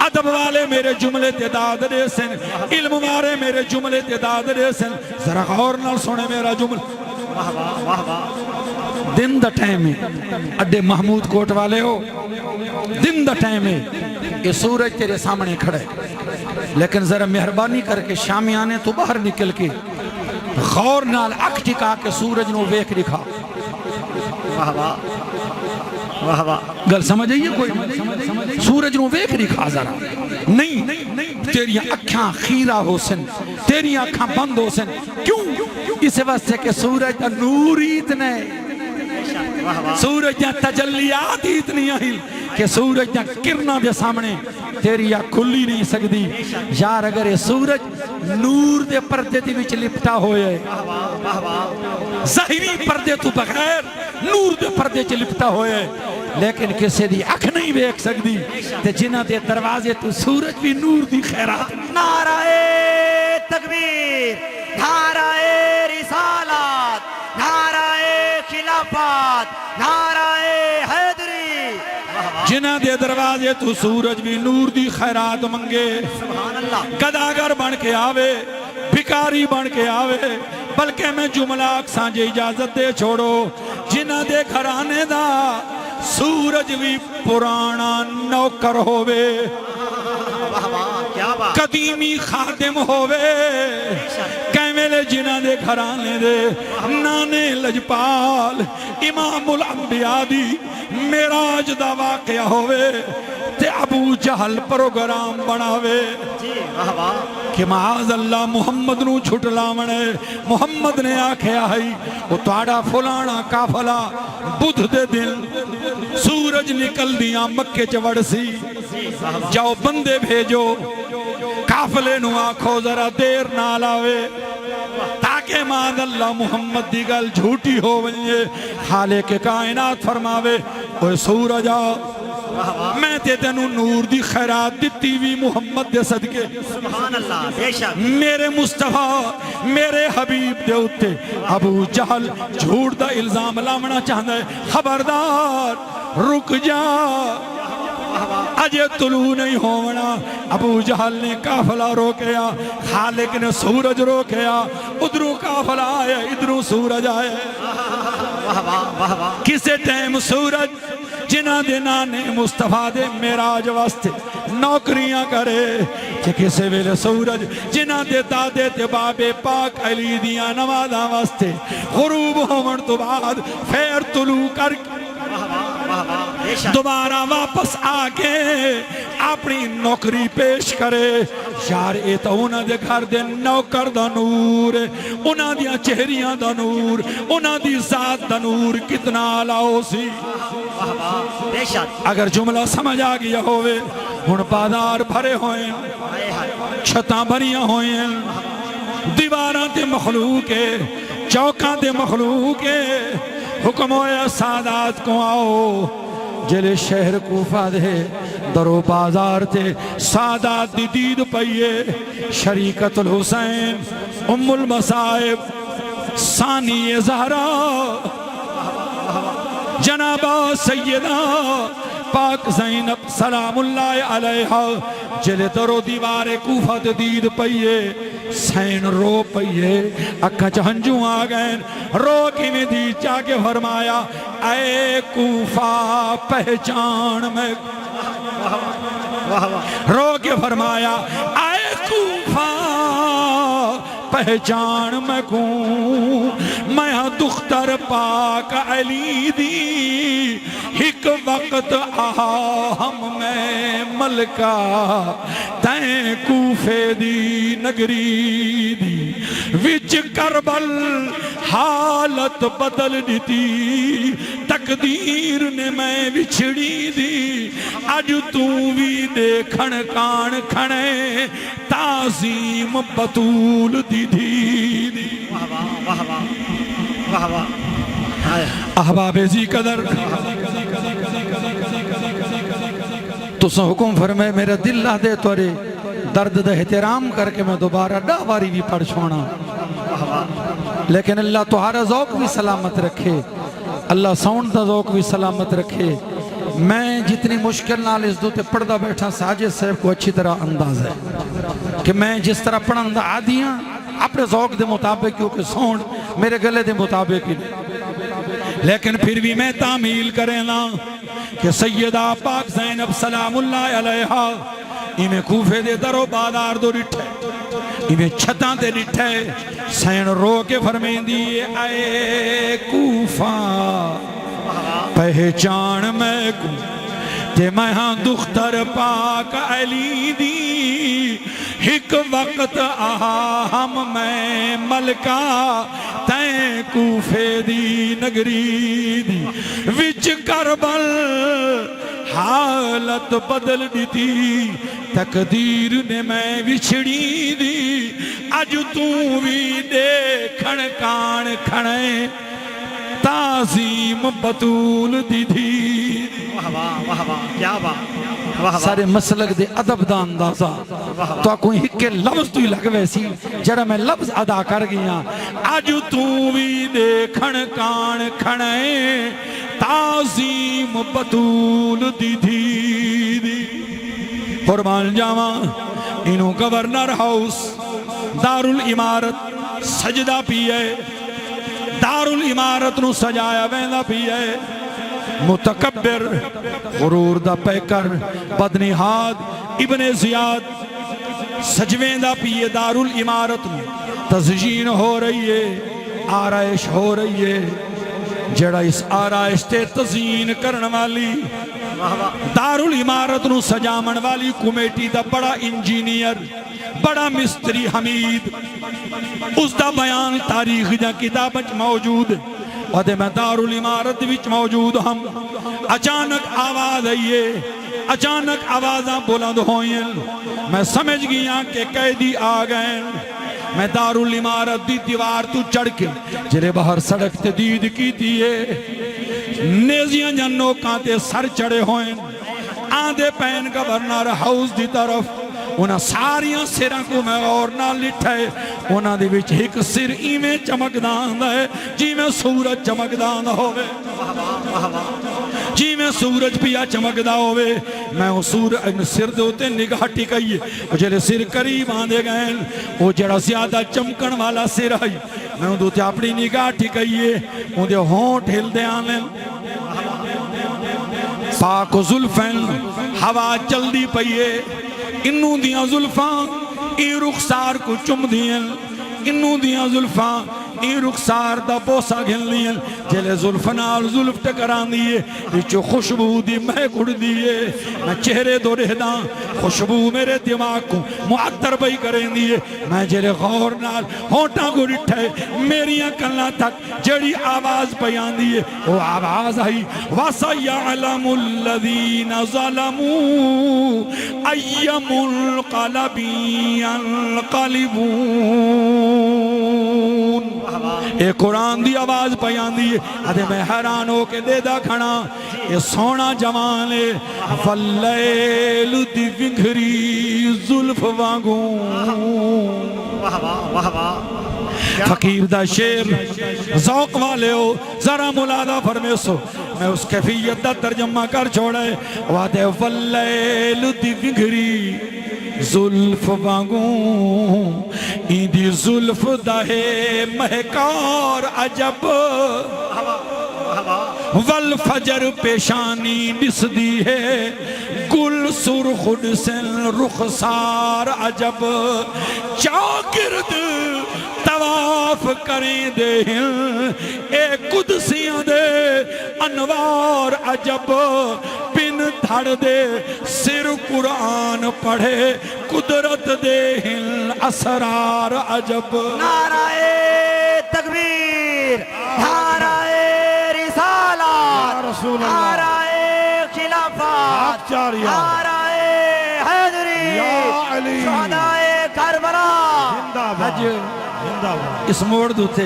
ادب والے میرے جملے تعداد دے سن، علم والے میرے جملے تعداد دے سن، ذرا غور نال سنے میرا جملہ۔ دن دا ٹائم ہے، اڈے محمود کوٹ والے ہو، دن دا ٹائم ہے، یہ سورج تیرے سامنے کھڑے، لیکن ذرا مہربانی کر کے شامیانے تو باہر نکل کے غور نال اکھ ٹکا کے سورج نو ویکھ دکھا۔ گل سمجھ آئیے کوئی؟ سورج نو ویکھ دکھا ذرا، نہیں تیری اکھاں خیرہ ہو سن، تیری اکھاں بند ہو سن، کیوں؟ اس واسطے کہ سورج دا نور ہی اتنے، سورج دا تجلیات ہی اتنی آئی کہ سورج دا کرنا دے سامنے تیری آنکھ کھلی نہیں سکتی۔ یار اگر یہ سورج نور دے پردے دی وچ لپٹا ہوئے، ظاہری پردے تو بغیر نور دے پردے چ لپٹا ہوئے، لیکن کسی دی اکھ نہیں بیک سکتی، تے جنہ دے دروازے تو سورج بھی نور دی خیرات۔ نعرہ تکبیر، نعرہ رسالت، نعرہ خلافت، نعرہ حیدری، جنہ دے دروازے تو سورج بھی نور دی خیرات منگے، سبحان اللہ، گداگر بن کے آوے، بھکاری بن کے آوے، بلکہ میں جملہ اکساں جے اجازت دے چھوڑو، جنہ دے گھرانے دا سورج بھی پرانا نوکر ہووے، کیا بات، قدیمی خادم ہووے، کیملے جنہ دے گھرانے دے نانے لجپال امام الانبیاء دی معراج دا واقعہ ہووے، تے ابو جہل پروگرام بناوے کہ معاذ اللہ محمد نو چھٹلاونے، محمد نے آکھیا ہے وہ تواڈا فلانا قافلہ بدھ دے دن سورج نکل دیاں مکے چ وڑ سی، جاؤ بندے بھیجو قافلے نو آکھو ذرا دیر نہ لاوے، تاکہ معاذ اللہ محمد دی گل جھوٹی ہو ونجے۔ خالق کائنات فرماوے اوے سورج آ میں تے تینوں نور دی خیرات دتی وی محمد دے صدقے سبحان اللہ بے شک میرے مصطفیٰ میرے حبیب دے اتے ابو جہل جھوٹ دا الزام لاونا چاہتا ہے خبردار رک جا اجے طلوع نہیں ہونا ابو جہل نے قافلہ روکیا خالق نے سورج روکیا ادھروں قافلہ آیا ادھروں سورج آیا واہ واہ واہ واہ کسے ٹائم سورج جنہ دے نانے مصطفیٰ دے میراج واسطے نوکریاں کرے کہ کسے ویلے سورج جنہ دے دادے تے بابے پاک علی دیاں نمازاں واسطے غروب ہون تو بعد پھر طلوع کر دوبارہ واپس آکے اپنی نوکری پیش کرے یار اے تو انہاں دے گھر دے نوکر دا نور انہاں دیاں چہریاں دا نور انہاں دی ذات دا نور کتنا لاؤ سی بے شک اگر جملہ سمجھ آ گیا ہوئے ہن بازار بھرے ہوئے چھتاں بھریاں ہوئے دیواراں تے مخلوق ہے چوکاں تے مخلوق ہے حکم ہویا سادات کو آؤ جلے شہر کوفہ دے درو بازار تے سادات دی دید پئیے شریکت الحسین ام المصائب ثانی زہرا جنابہ سیدہ پاک زینب سلام اللہ علیہا جلے درو دیوار کوفہ تے دید پئیے سین رو پئیے اکھا چہنجوں آگئن رو کی میں دی چاکے فرمایا اے کوفہ پہچان میں رو کے فرمایا اے کوفہ پہچان میں کوں میں دختر پاک علی دی ایک وقت آہم میں ملکہ تین کوفے دی نگری دی وچ کربل حالت بدل دیتی تقدیر نے میں وچھڑی دی اج تو بھی دیکھن کان کھنے تعظیم بطول دی دی واہ واہ واہ واہ احباب زی قدر تو سا حکم فرمائے میرا دل لا دے توڑے درد دا احترام کر کے میں دوبارہ ڈاواری بھی پڑھ چھوڑا لیکن اللہ تمہارا ذوق بھی سلامت رکھے اللہ ساؤنڈ دا ذوق بھی سلامت رکھے میں جتنی مشکل نال اس دو تے پڑھدا بیٹھا ساجد صاحب کو اچھی طرح انداز ہے کہ میں جس طرح پڑھن دا عادی ہاں اپنے ذوق دے مطابق کیونکہ ساؤنڈ میرے گلے دے مطابق ہی لیکن پھر بھی میں تعمیل کریں نا کہ سیدہ پاک زینب سلام اللہ علیہا انہیں کوفے دے درو بازار دو رٹھے انہیں چھتاں دے رٹھے سین رو کے فرمین دیئے اے کوفہ پہچان میں کو تے میں ہاں دختر پاک علی دی ایک وقت آہم میں ملکہ تین کوفے دی نگری دی وچ کربل حالت بدل دیتی تقدیر نے میں وچھڑی دی اج تو بھی دیکھن کان کھنے تعظیم بطول دی دی واہ واہ واہ واہ کیا واہ سارے مسلک دے ادب دا اندازہ تو کوئی ہکے لفظ تو ہی لگ ویسی جڑا میں لفظ ادا کر گیا آج تو بھی دیکھن کان کھنے تعظیم بطول دی دی قربان جاواں انہوں گورنر ہاؤس دارالعمارت سجدہ پیئے دارالعمارت نو سجایا ویندہ پیئے متکبر غرور دا پیکر بدنہاد ابن زیاد سجویندہ پیئے دارالعمارت میں تزجین ہو رہی ہے آرائش ہو رہی ہے جڑا اس آرائش تے تزجین کرن والی دارالعمارت نو سجامن والی کمیٹی دا بڑا انجینئر بڑا مستری حمید اس دا بیان تاریخ جا کتابت موجود ودے میں دارالعمارت وچ موجود ہم اچانک آواز آئیے اچانک آوازاں بلند ہوئیں میں سمجھ گیا کہ قیدی آ گئے میں دارالعمارت دی دیوار تو چڑھ کے جلے باہر سڑک تے دید کی دیئے نیزیاں جنوں کانتے سر چڑھے ہوئیں آندے پین گورنر ہاؤس دی طرف انہاں ساریاں سراں کو میں غور نہ لٹھائے انہاں دے وچ ایک سر ایویں چمکدان ہے جی میں سورج چمکدان ہوئے جی میں سورج پیا چمکدا ہوئے میں وہ سر دے ہوتے نگاہ ٹکائیے جلے سر قریب آندے گئے وہ جڑا زیادہ چمکن والا سر ہے میں وہ دوتے اپنی نگاہ ٹکائیے وہ دے ہونٹ ہل دے آنے پاک و زلفین ہوا جلدی پئیے انہوں دیاں زلفاں ای رخسار کو چم دیاں انہوں دیاں زلفاں ای رخسار دا بوسا گھن لیاں جلے زلفنال زلف ٹکران دیئے وچو خوشبو دی مہک اڑ دیئے میں چہرے دو رہداں خوشبو میرے دماغ کو معطر بھئی کریں دیئے میں جلے غور نال ہونٹاں کو رٹھے میری اکلنا تک جڑی آواز بیان دیئے وہ آواز آئی وَسَيَعْلَمُ الَّذِينَ ظَلَمُوا أَيَّ مُنْقَلَبٍ يَنْقَلِبُونَ اے قرآن دی آواز بیان دی ادھے میں حیران ہو کے دے دا کھڑا اے سونا جوان ہے فَاللَّيْلُ دی وِنگھری ظلف وانگوں فقیر دا شیر ذوق والے ہو ذرا ملادہ فرمے سو میں اس کیفیت دا ترجمہ کر چھوڑے وعدے فَاللَّيْلُ دی وِنگھری زلف وانگوں ایندی زلف دہے مہکار عجب والفجر پیشانی نس دی ہے گل سرخ سن رخسار عجب چاگرد طواف کریں دے اے قدسیاں دے انوار عجب بن دھڑ دے سر قرآن پڑھے قدرت دے اسرار عجب نعرہ تکبیر نعرہ رسالات نعرہ خلافات نعرہ حیدری شہداء کربلا آج اس موڑ دوتے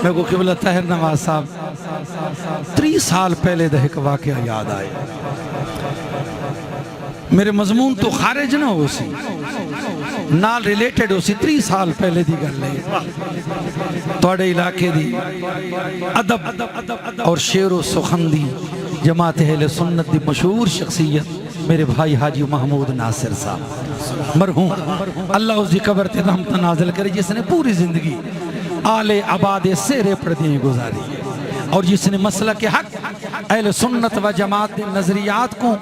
میں کو قبلہ طاہر نواز صاحب 30 سال پہلے دے ایک واقعہ یاد آئے میرے مضمون تو خارج نہ ہو سی نال ریلیٹڈ ہو سی 30 سال پہلے دی گر لے توڑے علاقے دی ادب اور شعر و سخن دی جماعت اہل سنت دی مشہور شخصیت میرے بھائی حاجی محمود ناصر صاحب مرحوم اللہ اس دی قبر تے رحمت نازل کرے جس نے پوری زندگی آل عباد سیرے پردیں گزاری اور جس نے مسئلہ کے حق اہل سنت و جماعت دے نظریات کو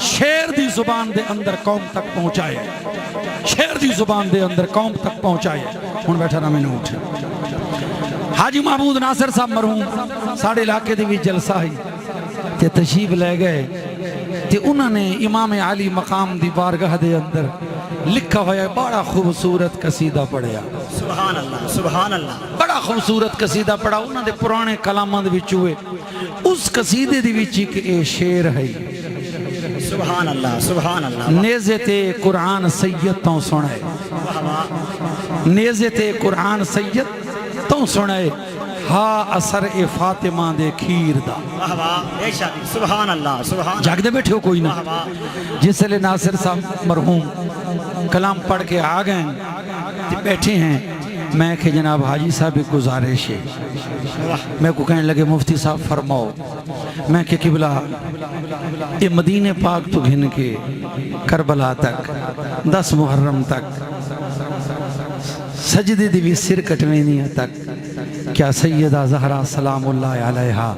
شعر دی زبان دے اندر قوم تک پہنچائے شعر دی زبان دے اندر قوم تک پہنچائے ان بیٹھا نہ میں نے اٹھے حاجی محمود ناصر صاحب مرحوم ساڑھے علاقے دی بھی جلسہ ہی تے تشریف لے گئے تے انہوں نے امام علی مقام دی بارگاہ دے اندر لکھا ہوا ہے بڑا خوبصورت قصیدہ پڑھیا سبحان اللہ سبحان اللہ بڑا خوبصورت قصیدہ پڑھا انہوں نے پرانے کلاماں دے وچ ہوئے اس قصیدے دی وچ کہ اے شعر ہے سبحان اللہ سبحان اللہ نیزے تے قرآن سید تو سنائے نیزے تے قرآن سید تو سنائے ہا اثر اے فاطمہ دے کھیر دا بے شک سبحان اللہ سبحان جاگ دے بیٹھے ہو کوئی نہ جس لئے ناصر صاحب مرحوم کلام پڑھ کے آگئے بیٹھے ہیں میں کہ جناب حاجی صاحب گزارش ہے میں کو کہنے لگے مفتی صاحب فرماؤ میں کہ قبلہ یہ مدینہ پاک تو گھن کے کربلا تک 10 محرم تک سجدے دی بھی سر کٹوینی تک کیا سیدہ زہرا سلام اللہ علیہا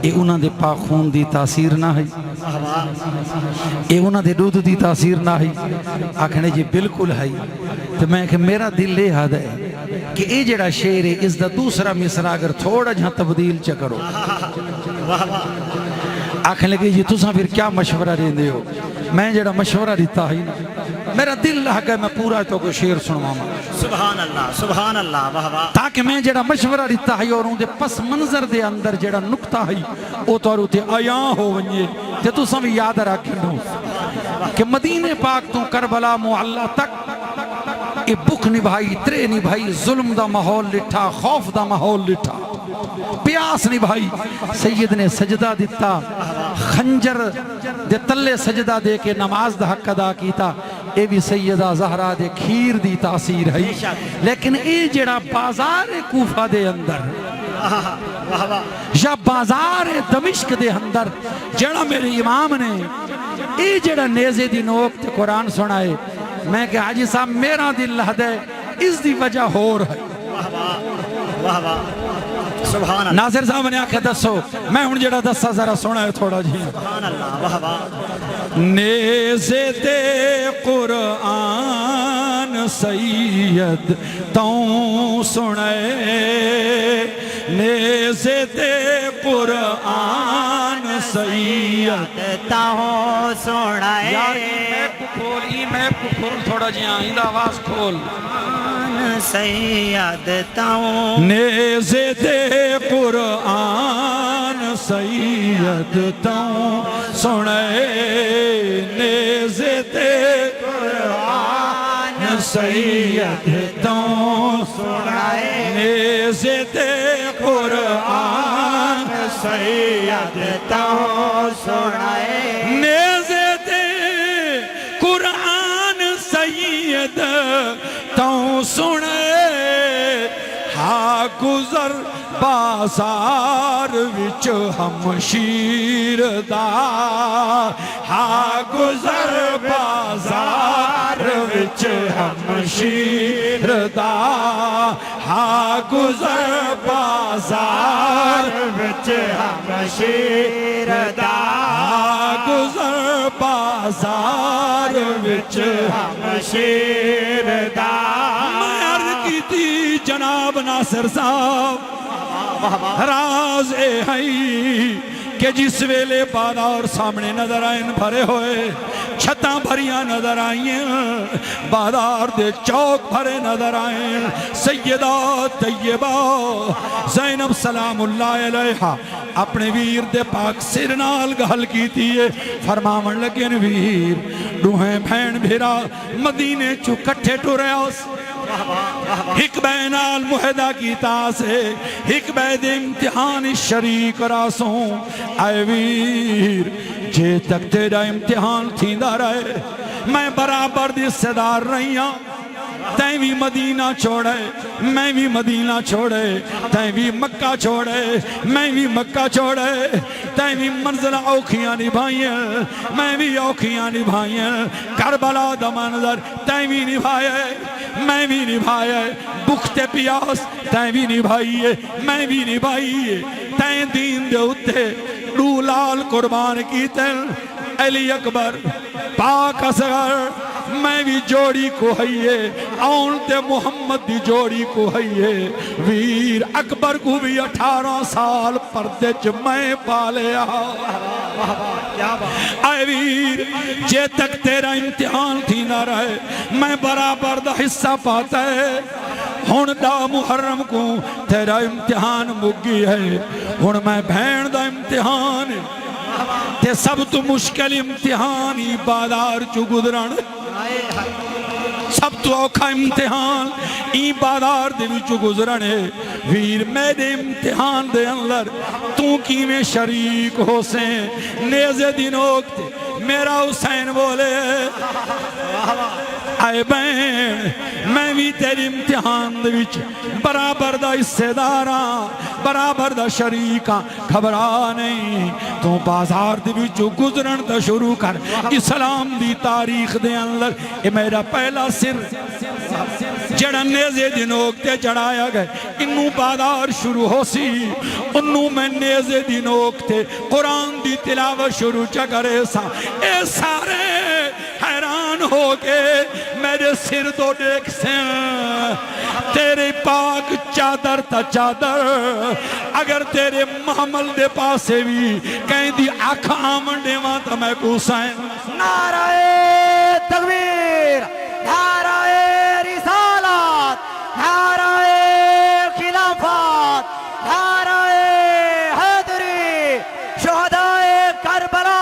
اے انہاں دے پاک خون دی تاثیر نہ ہے اے انہاں دے دودھ دی تاثیر نہ ہے آکھنے جی بالکل ہے تو میں کہ میرا دل لے ہاتھ ہے کہ اے جڑا شعر ہے اس دا دوسرا مصرع اگر تھوڑا جہاں تبدیل چکرو آکھنے لگے جی تُساں پھر کیا مشورہ دیں دے ہو میں جڑا مشورہ دیتا ہی میرا دل لہا کہ میں پورا تو کو شعر سنواما سبحان اللہ واہ واہ تاکہ میں جڑا مشورہ دیتا ہے اور ان دے پس منظر دے اندر جڑا نکتہ ہے او تو اور تے آیاں ہو ونجے تے تو سب یاد رکھنو کہ مدینہ پاک تو کربلا معلّہ تک یہ بک نبھائی ترے نبھائی ظلم دا ماحول لٹھا خوف دا ماحول لٹھا پیاس نبھائی سید نے سجدہ دیتا خنجر دے تلے سجدہ دے کے نماز دا حق ادا کیتا اے بھی سیدہ زہرا دے کھیر دی تاثیر ہے لیکن اے جڑا بازار کوفہ دے اندر یا بازار دمشق دے اندر جڑا میرے امام نے اے جڑا نیزے دی نوک تے قرآن سنائے میں کہ حاجی صاحب میرا دل لہدے اس دی وجہ ہو رہا ہے سبحان اللہ ناظر صاحب نے آکھے دسو میں ہن جڑا دسا ذرا سنائے تھوڑا جی سبحان اللہ واہ واہ نیزے تے قرآن سید توں سنائے نیزے تے قرآن سید تاہوں سنائے یار میپ کو کھول میپ کو کھول تھوڑا جی آئندہ آواز کھول سید تاؤں نیزے تے قرآن سید توں سنے نیزے تے قرآن سید توں سنے نیزے تے قرآن سید توں سنے نیزے تے قرآن سید توں سنے ہاں گزر بازار وچ ہمشیر دا ہاں گزر بازار وچ ہمشیر دا ہاں گزر بازار وچ ہمشیر دا ہاں گزر بازار وچ ہمشیر دا میں عرض کی تھی جناب ناصر صاحب راز اے ہائی کہ جس ویلے بازار سامنے نظر آئیں بھرے ہوئے چھتاں بھریاں نظر آئیں بازار دے چوک بھرے نظر آئیں سیدہ طیبہ زینب سلام اللہ علیہ اپنے ویر دے پاک سر نال گل کیتی ہے فرماون لگے ویر دوہیں بہن بھیرا مدینے چو کٹھے ٹرے اس ایک بینال معاہدہ کیتا سے ایک بید امتحان شریک راسوں اے ویر جے تک تیرا امتحان تھیندا رہے میں برابر دی صدار رہی ہوں تائیں بھی مدینہ چھوڑے میں بھی مدینہ چھوڑے تائیں بھی مکہ چھوڑے میں بھی مکہ چھوڑے تائیں بھی منزل اوکھیاں نبھائیں میں بھی اوکھیاں نبھائیں کربلا دا منظر تائیں بھی نبھائے میں بھی نبھائے بخت پیاس تائیں بھی نبھائیے میں بھی نبھائیے تائیں دین دے اتے لال قربان کی تل علی اکبر پاک اصغر میں بھی جوڑی کو ہئیے آن تے محمد دی جوڑی کو ہئیے ویر اکبر کو بھی 18 سال پردے میں پالیا اے ویر جے تک تیرا امتحان تھی نہ رہے میں برابر دا حصہ پاتا ہے ہن دا محرم کو تیرا امتحان مگی ہے ہن میں بہن دا امتحان تے سب تو مشکل امتحانی بازار چو گزرن سب تو اوکھا امتحان ای بازار دے وچو گزرنے ویر میرے امتحان دے اندر تو کی میں شریک ہو سے نیزے دنوک تے میرا حسین بولے اے بین میں بھی تیری امتحان دے وچ برابر دا حصے داراں برابر دا شریکاں گھبرا نہیں تو بازار دے وچوں گزرن دا شروع کر اسلام دی تاریخ دے اندر اے میرا پہلا سر جڑا نیزے دی نوک تے چڑھایا گئے انہوں بازار شروع ہو سی انہوں میں نیزے دی نوک تے قرآن دی تلاوت شروع چکرے سا اے سارے حیران ہو کے میرے سر تو دیکھ سے تیرے پاک چادر تا چادر اگر تیرے محمل دے پاسے بھی کہیں دی آنکھ آمن دے وہاں تا میں کو سائن نعرہ تکبیر نعرہ رسالت نعرہ خلافت نعرہ حیدری شہداء کربلا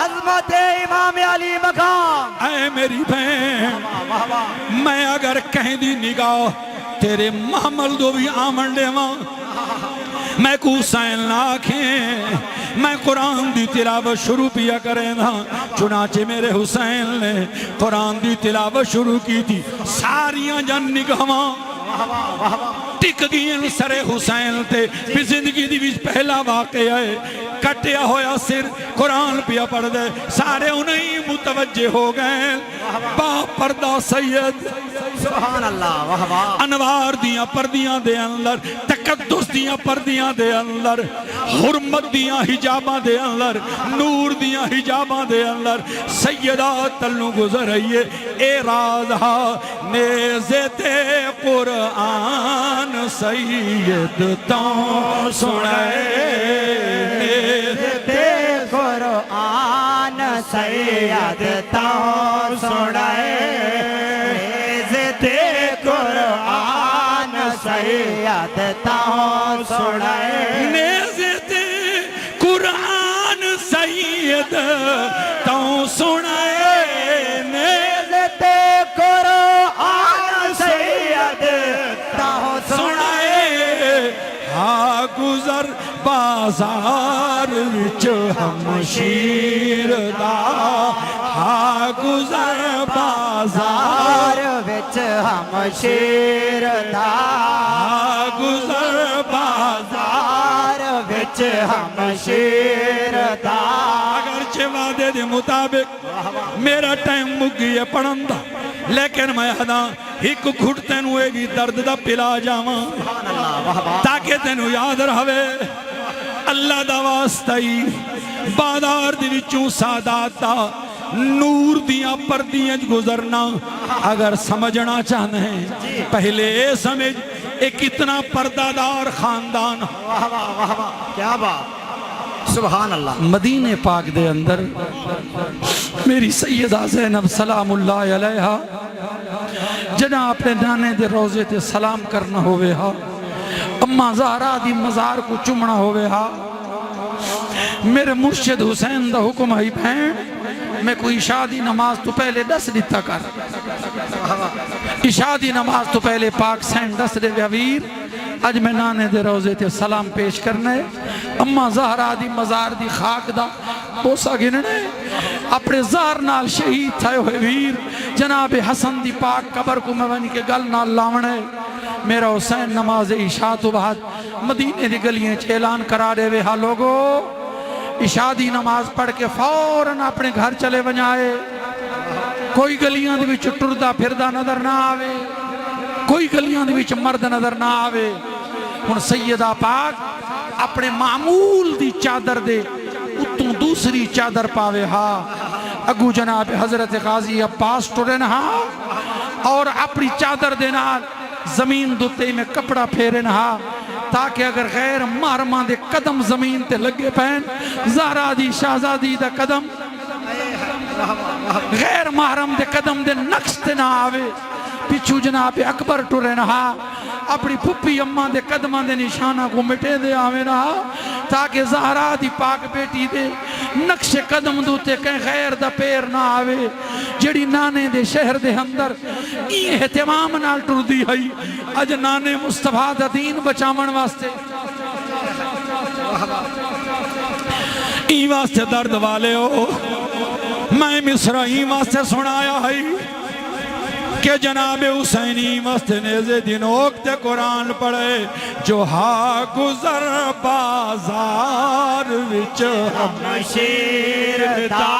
عظمت امام علی مقام اے میری بہن میں اگر کہیں دی نگاہ تیرے محمل دو بھی آمن دے ماں میں کو حسین نہ آکھیں میں قرآن دی تلاوت شروع پیا کریں نا چنانچہ میرے حسین نے قرآن دی تلاوت شروع کی تھی ساریاں جن نگاہاں ٹک گئیں سر حسین تے بھی زندگی دی بھی پہلا واقعہ ہے کٹیا ہویا سر قرآن پیا پڑھ دے سارے انہیں متوجہ ہو گئے با پردہ سید سبحان اللہ واہ واہ انوار دیاں پردیاں دے اندر تقدس دیاں پردیاں دے اندر حرمت دیاں حجاباں دے اندر نور دیاں حجاباں دے اندر سیدہ تلو گزر رہیے اے رازہا نیزے تے قرآن سید تاں سنائے نیزے تے قرآن سید تاں سنائے قرآن سید تاں سنائے نیزے تے قرآن سید تاں سنائے نیزے تے قرآن سید تاں سنائے ہاں گزر بازار وچ ہمشیر دا ہاں گزر بازار وچ ہمشیر دا گزر بازار وچ ہمشیر دا اگرچہ وعدے دے مطابق میرا ٹائم مک گیا پڑھن دا لیکن میں ہدا ایک گھٹ تینو اے بھی درد دا پلا جاواں تاکہ تینو یاد رہوے اللہ دا واسطائی بازار دی وچوں سادات دا نور دیاں پردیاں گزرنا اگر سمجھنا چاہتے ہیں پہلے سمجھ ایک اتنا پردہ دار خاندان واہ واہ واہ واہ کیا بات سبحان اللہ مدینہ پاک دے اندر میری سیدہ زینب سلام اللہ علیہا جنا اپنے نانے دے روزے تے سلام کرنا ہوئے ہا اما زہرا دی مزار کو چمنا ہوئے ہا میرے مرشد حسین دا حکم ہے بہن میں کوئی عشاء دی نماز تو پہلے 10 دیتا کر عشاء دی نماز تو پہلے پاک سین 10 دے ویر اج میں نانے دے روزے تے سلام پیش کرنے اما زہرا دی مزار دی خاک دا بوسا گننے اپنے زہر نال شہید تھائے ہوئے ویر جناب حسن دی پاک قبر کو میں بنی کے گل نال لاونے میرا حسین نماز عشاء تو بعد مدینے دی گلیاں اعلان کرا دے وے ہا لوگو عشاء دی نماز پڑھ کے فوراً اپنے گھر چلے ونجائے کوئی گلیاں دے وچ ٹردا پھردا نظر نہ آوے کوئی گلیاں دے وچ مرد نظر نہ آوے ہن سیدہ پاک اپنے معمول دی چادر دے اتوں دوسری چادر پاوے ہا اگو جناب حضرت غازی عباس ٹرن ہا اور اپنی چادر دے نال زمین دوتے میں کپڑا پھیرن ہا تاکہ اگر غیر محرماں دے قدم زمین تے لگے پہن زہرا دی شہزادی دا قدم غیر محرم دے قدم دے نقش تے نہ آوے پچھو جناب اکبر ٹرے نہا اپنی پھپی اماں دے قدماں دے نشانہ کو مٹے دے آوے نہا تاکہ زہرا دی پاک بیٹی دے نقش قدم دوتے کہیں غیر دا پیر نہ آوے جڑی نانے دے شہر دے اندر این احتمام نال ٹر دی ہے اج نانے مصطفیٰ دا دین بچامن واسطے این واسطے درد والے ہو میں مصر این واسطے سنایا ہے کہ جناب حسینی مست نیزے دن وقت قرآن پڑھے جو ہا گزر بازار وچ ہمشیر دا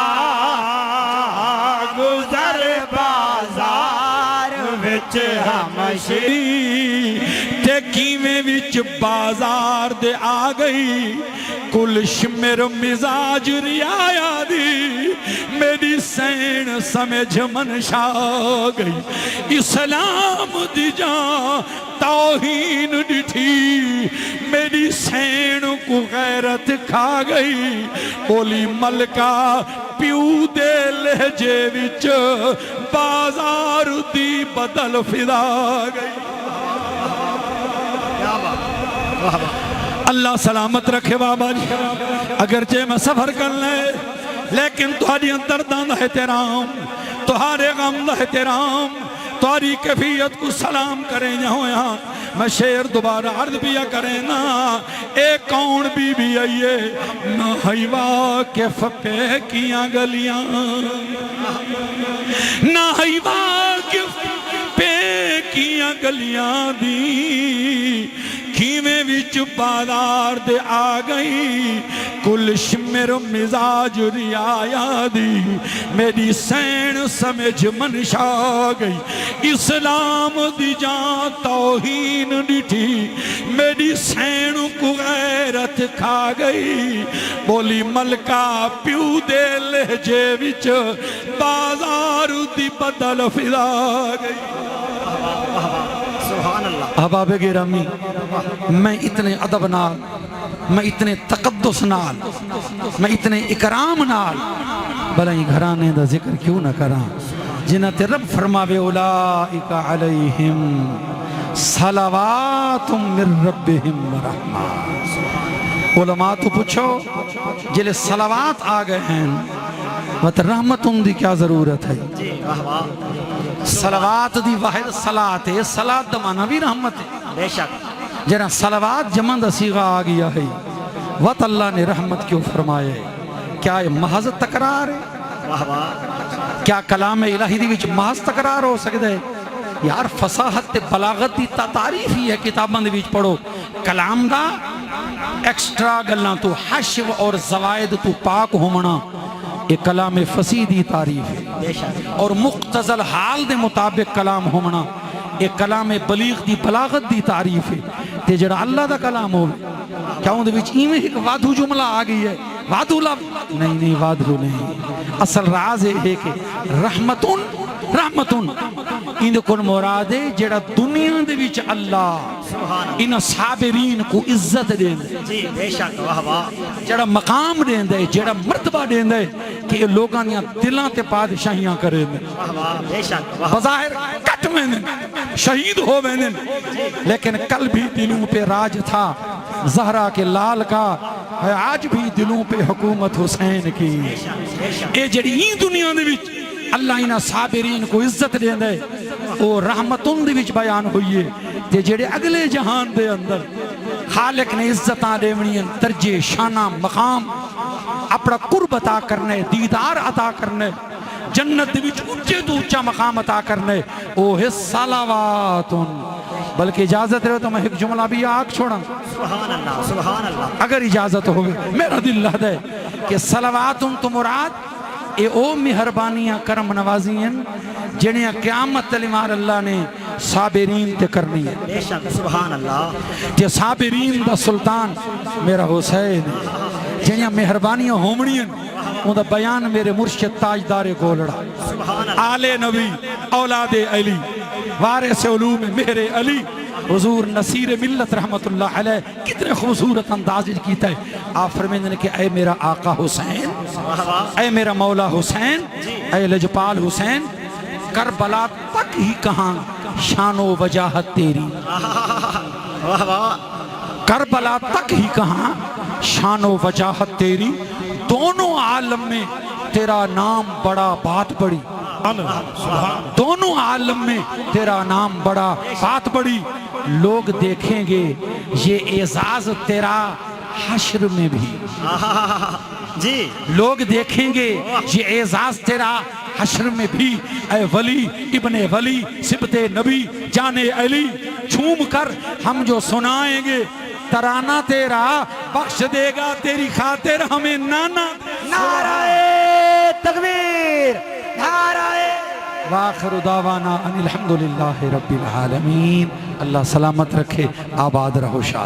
گزر بازار وچ ہمشیر تے کیویں وچ بازار دے آ گئی کل شمر مزاج ریایا دی میری سین سمجھ منشا گئی اسلام دی جان توہین ڈٹھی میری سین کو غیرت کھا گئی بولی ملکہ پیو دے لہجے وچ بازار دی بدل فدا گئی اللہ سلامت رکھے بابا جی اگرچہ میں سفر کر لے لیکن تہاڈی درداں دا احترام تہاڈے غم دا احترام تواری کیفیت کو سلام کریں جہاں یہاں میں شیر دوبارہ عرض بیا کریں نا ایک کون بی بی آئیے نہ حیوہ کے فپے کیاں گلیاں نہ حیوہ کے فپے کیاں گلیاں دی کھیویں وچ بازار دے آ گئی کل شمر مزاج رعایا دی میری سین سمجھ منشا گئی اسلام دی جان توہین ڈٹھی میری سین کو غیرت کھا گئی بولی ملکہ پیو دے لہجے وچ بازار دی بدل فضا گئی سبحان اللہ احباب گرامی میں اتنے ادب نال میں اتنے تقدس نال میں اتنے اکرام نال بھلائی گھرانے دا ذکر کیوں نہ کراں جنہ تے رب فرماوے اولئک علیہم صلوات من ربہم ورحمہ علماء تو پوچھو جلے صلوات آ گئے ہیں وقت رحمتوں دی کیا ضرورت ہے جی واہ واہ صلوات دی واحد صلات ہے صلات دا معنی بھی رحمت ہے بے شک جنہ صلوات جمع دا صیغہ آ گیا ہے وقت اللہ نے رحمت کیوں فرمایا ہے کیا یہ محض تکرار ہے واہ واہ کیا کلام الہی دی وچ محض تکرار ہو سکتا ہے یار فصاحت تے بلاغت دی تعریف ہی ہے کتاباں دے وچ پڑھو کلام دا ایکسٹرا گلاں تو حشو اور زوائد تو پاک ہومنا ایک کلام فصیح دی تعریف ہے بے شک اور مقتضل حال دے مطابق کلام ہومنا ایک کلام بلیغ دی بلاغت دی تعریف ہے تے جڑا اللہ دا کلام ہوئے کیا ان دے وچ ایمیں ایک وعدو جملہ آ گئی ہے وعدو لفظ نہیں وعدو نہیں اصل راز ہے کہ رحمتن ان دے کن مراد ہے جڑا دنیا دے وچ اللہ ان صابرین کو عزت دیں دے جی بے شک واہ واہ جڑا مقام دیں دے جڑا مرتبہ دیں دے کہ یہ لوگاں نے دلاں تے بادشاہیاں کریں دے واہ واہ بے شک واہ بظاہر کٹ میں دیں شہید ہو میں دیں لیکن کل بھی دلوں پہ راج تھا زہرا کے لال کا ہے آج بھی دلوں پہ حکومت حسین کی اے جڑی ہی دنیا دے وچ اللہ انہا صابرین کو عزت دیں دے او رحمتوں دے وچ بیان ہوئی ہے تے جڑے اگلے جہان دے اندر خالق نے عزتاں دیونیاں درجے شانہ مقام اپنا قرب عطا کرنے دیدار عطا کرنے جنت دے وچ اونچے تو اونچا مقام عطا کرنے او ہے صلواتن بلکہ اجازت رہے تو میں ایک جملہ بھی آگ چھوڑا سبحان اللہ سبحان اللہ اگر اجازت ہوگی میرا دل لہد ہے کہ صلواتن تو مراد اے او مہربانیاں کرم نوازیاں جنہیں قیامت تلیمار اللہ نے صابرین تے کرنی ہے بے شک سبحان اللہ کہ صابرین دا سلطان میرا حسین جنہیں مہربانیاں ہومڑیاں ان دا بیان میرے مرشد تاجدار گولڑا سبحان اللہ آل نبی اولاد علی وارث علوم میرے علی حضور نصیر ملت رحمت اللہ علیہ کتنے خوبصورت انداز کیتا ہے آپ فرمیندے نے کہ اے میرا آقا حسین اے میرا مولا حسین اے لجپال حسین کربلا تک ہی کہاں شان و وجاہت تیری واہ واہ کربلا تک ہی کہاں شان و وجاہت تیری دونوں عالم میں تیرا نام بڑا بات بڑی دونوں عالم میں تیرا نام بڑا بات بڑی لوگ دیکھیں گے یہ اعزاز تیرا حشر میں بھی جی لوگ دیکھیں گے یہ اعزاز تیرا حشر میں بھی اے ولی ابن ولی سبت نبی جان علی چھوم کر ہم جو سنائیں گے ترانہ تیرا بخش دے گا تیری خاطر ہمیں نانا نعرہ تکبیر نعرہ وآخر دعوانا ان الحمدللہ رب العالمین اللہ سلامت رکھے آباد رہو شاد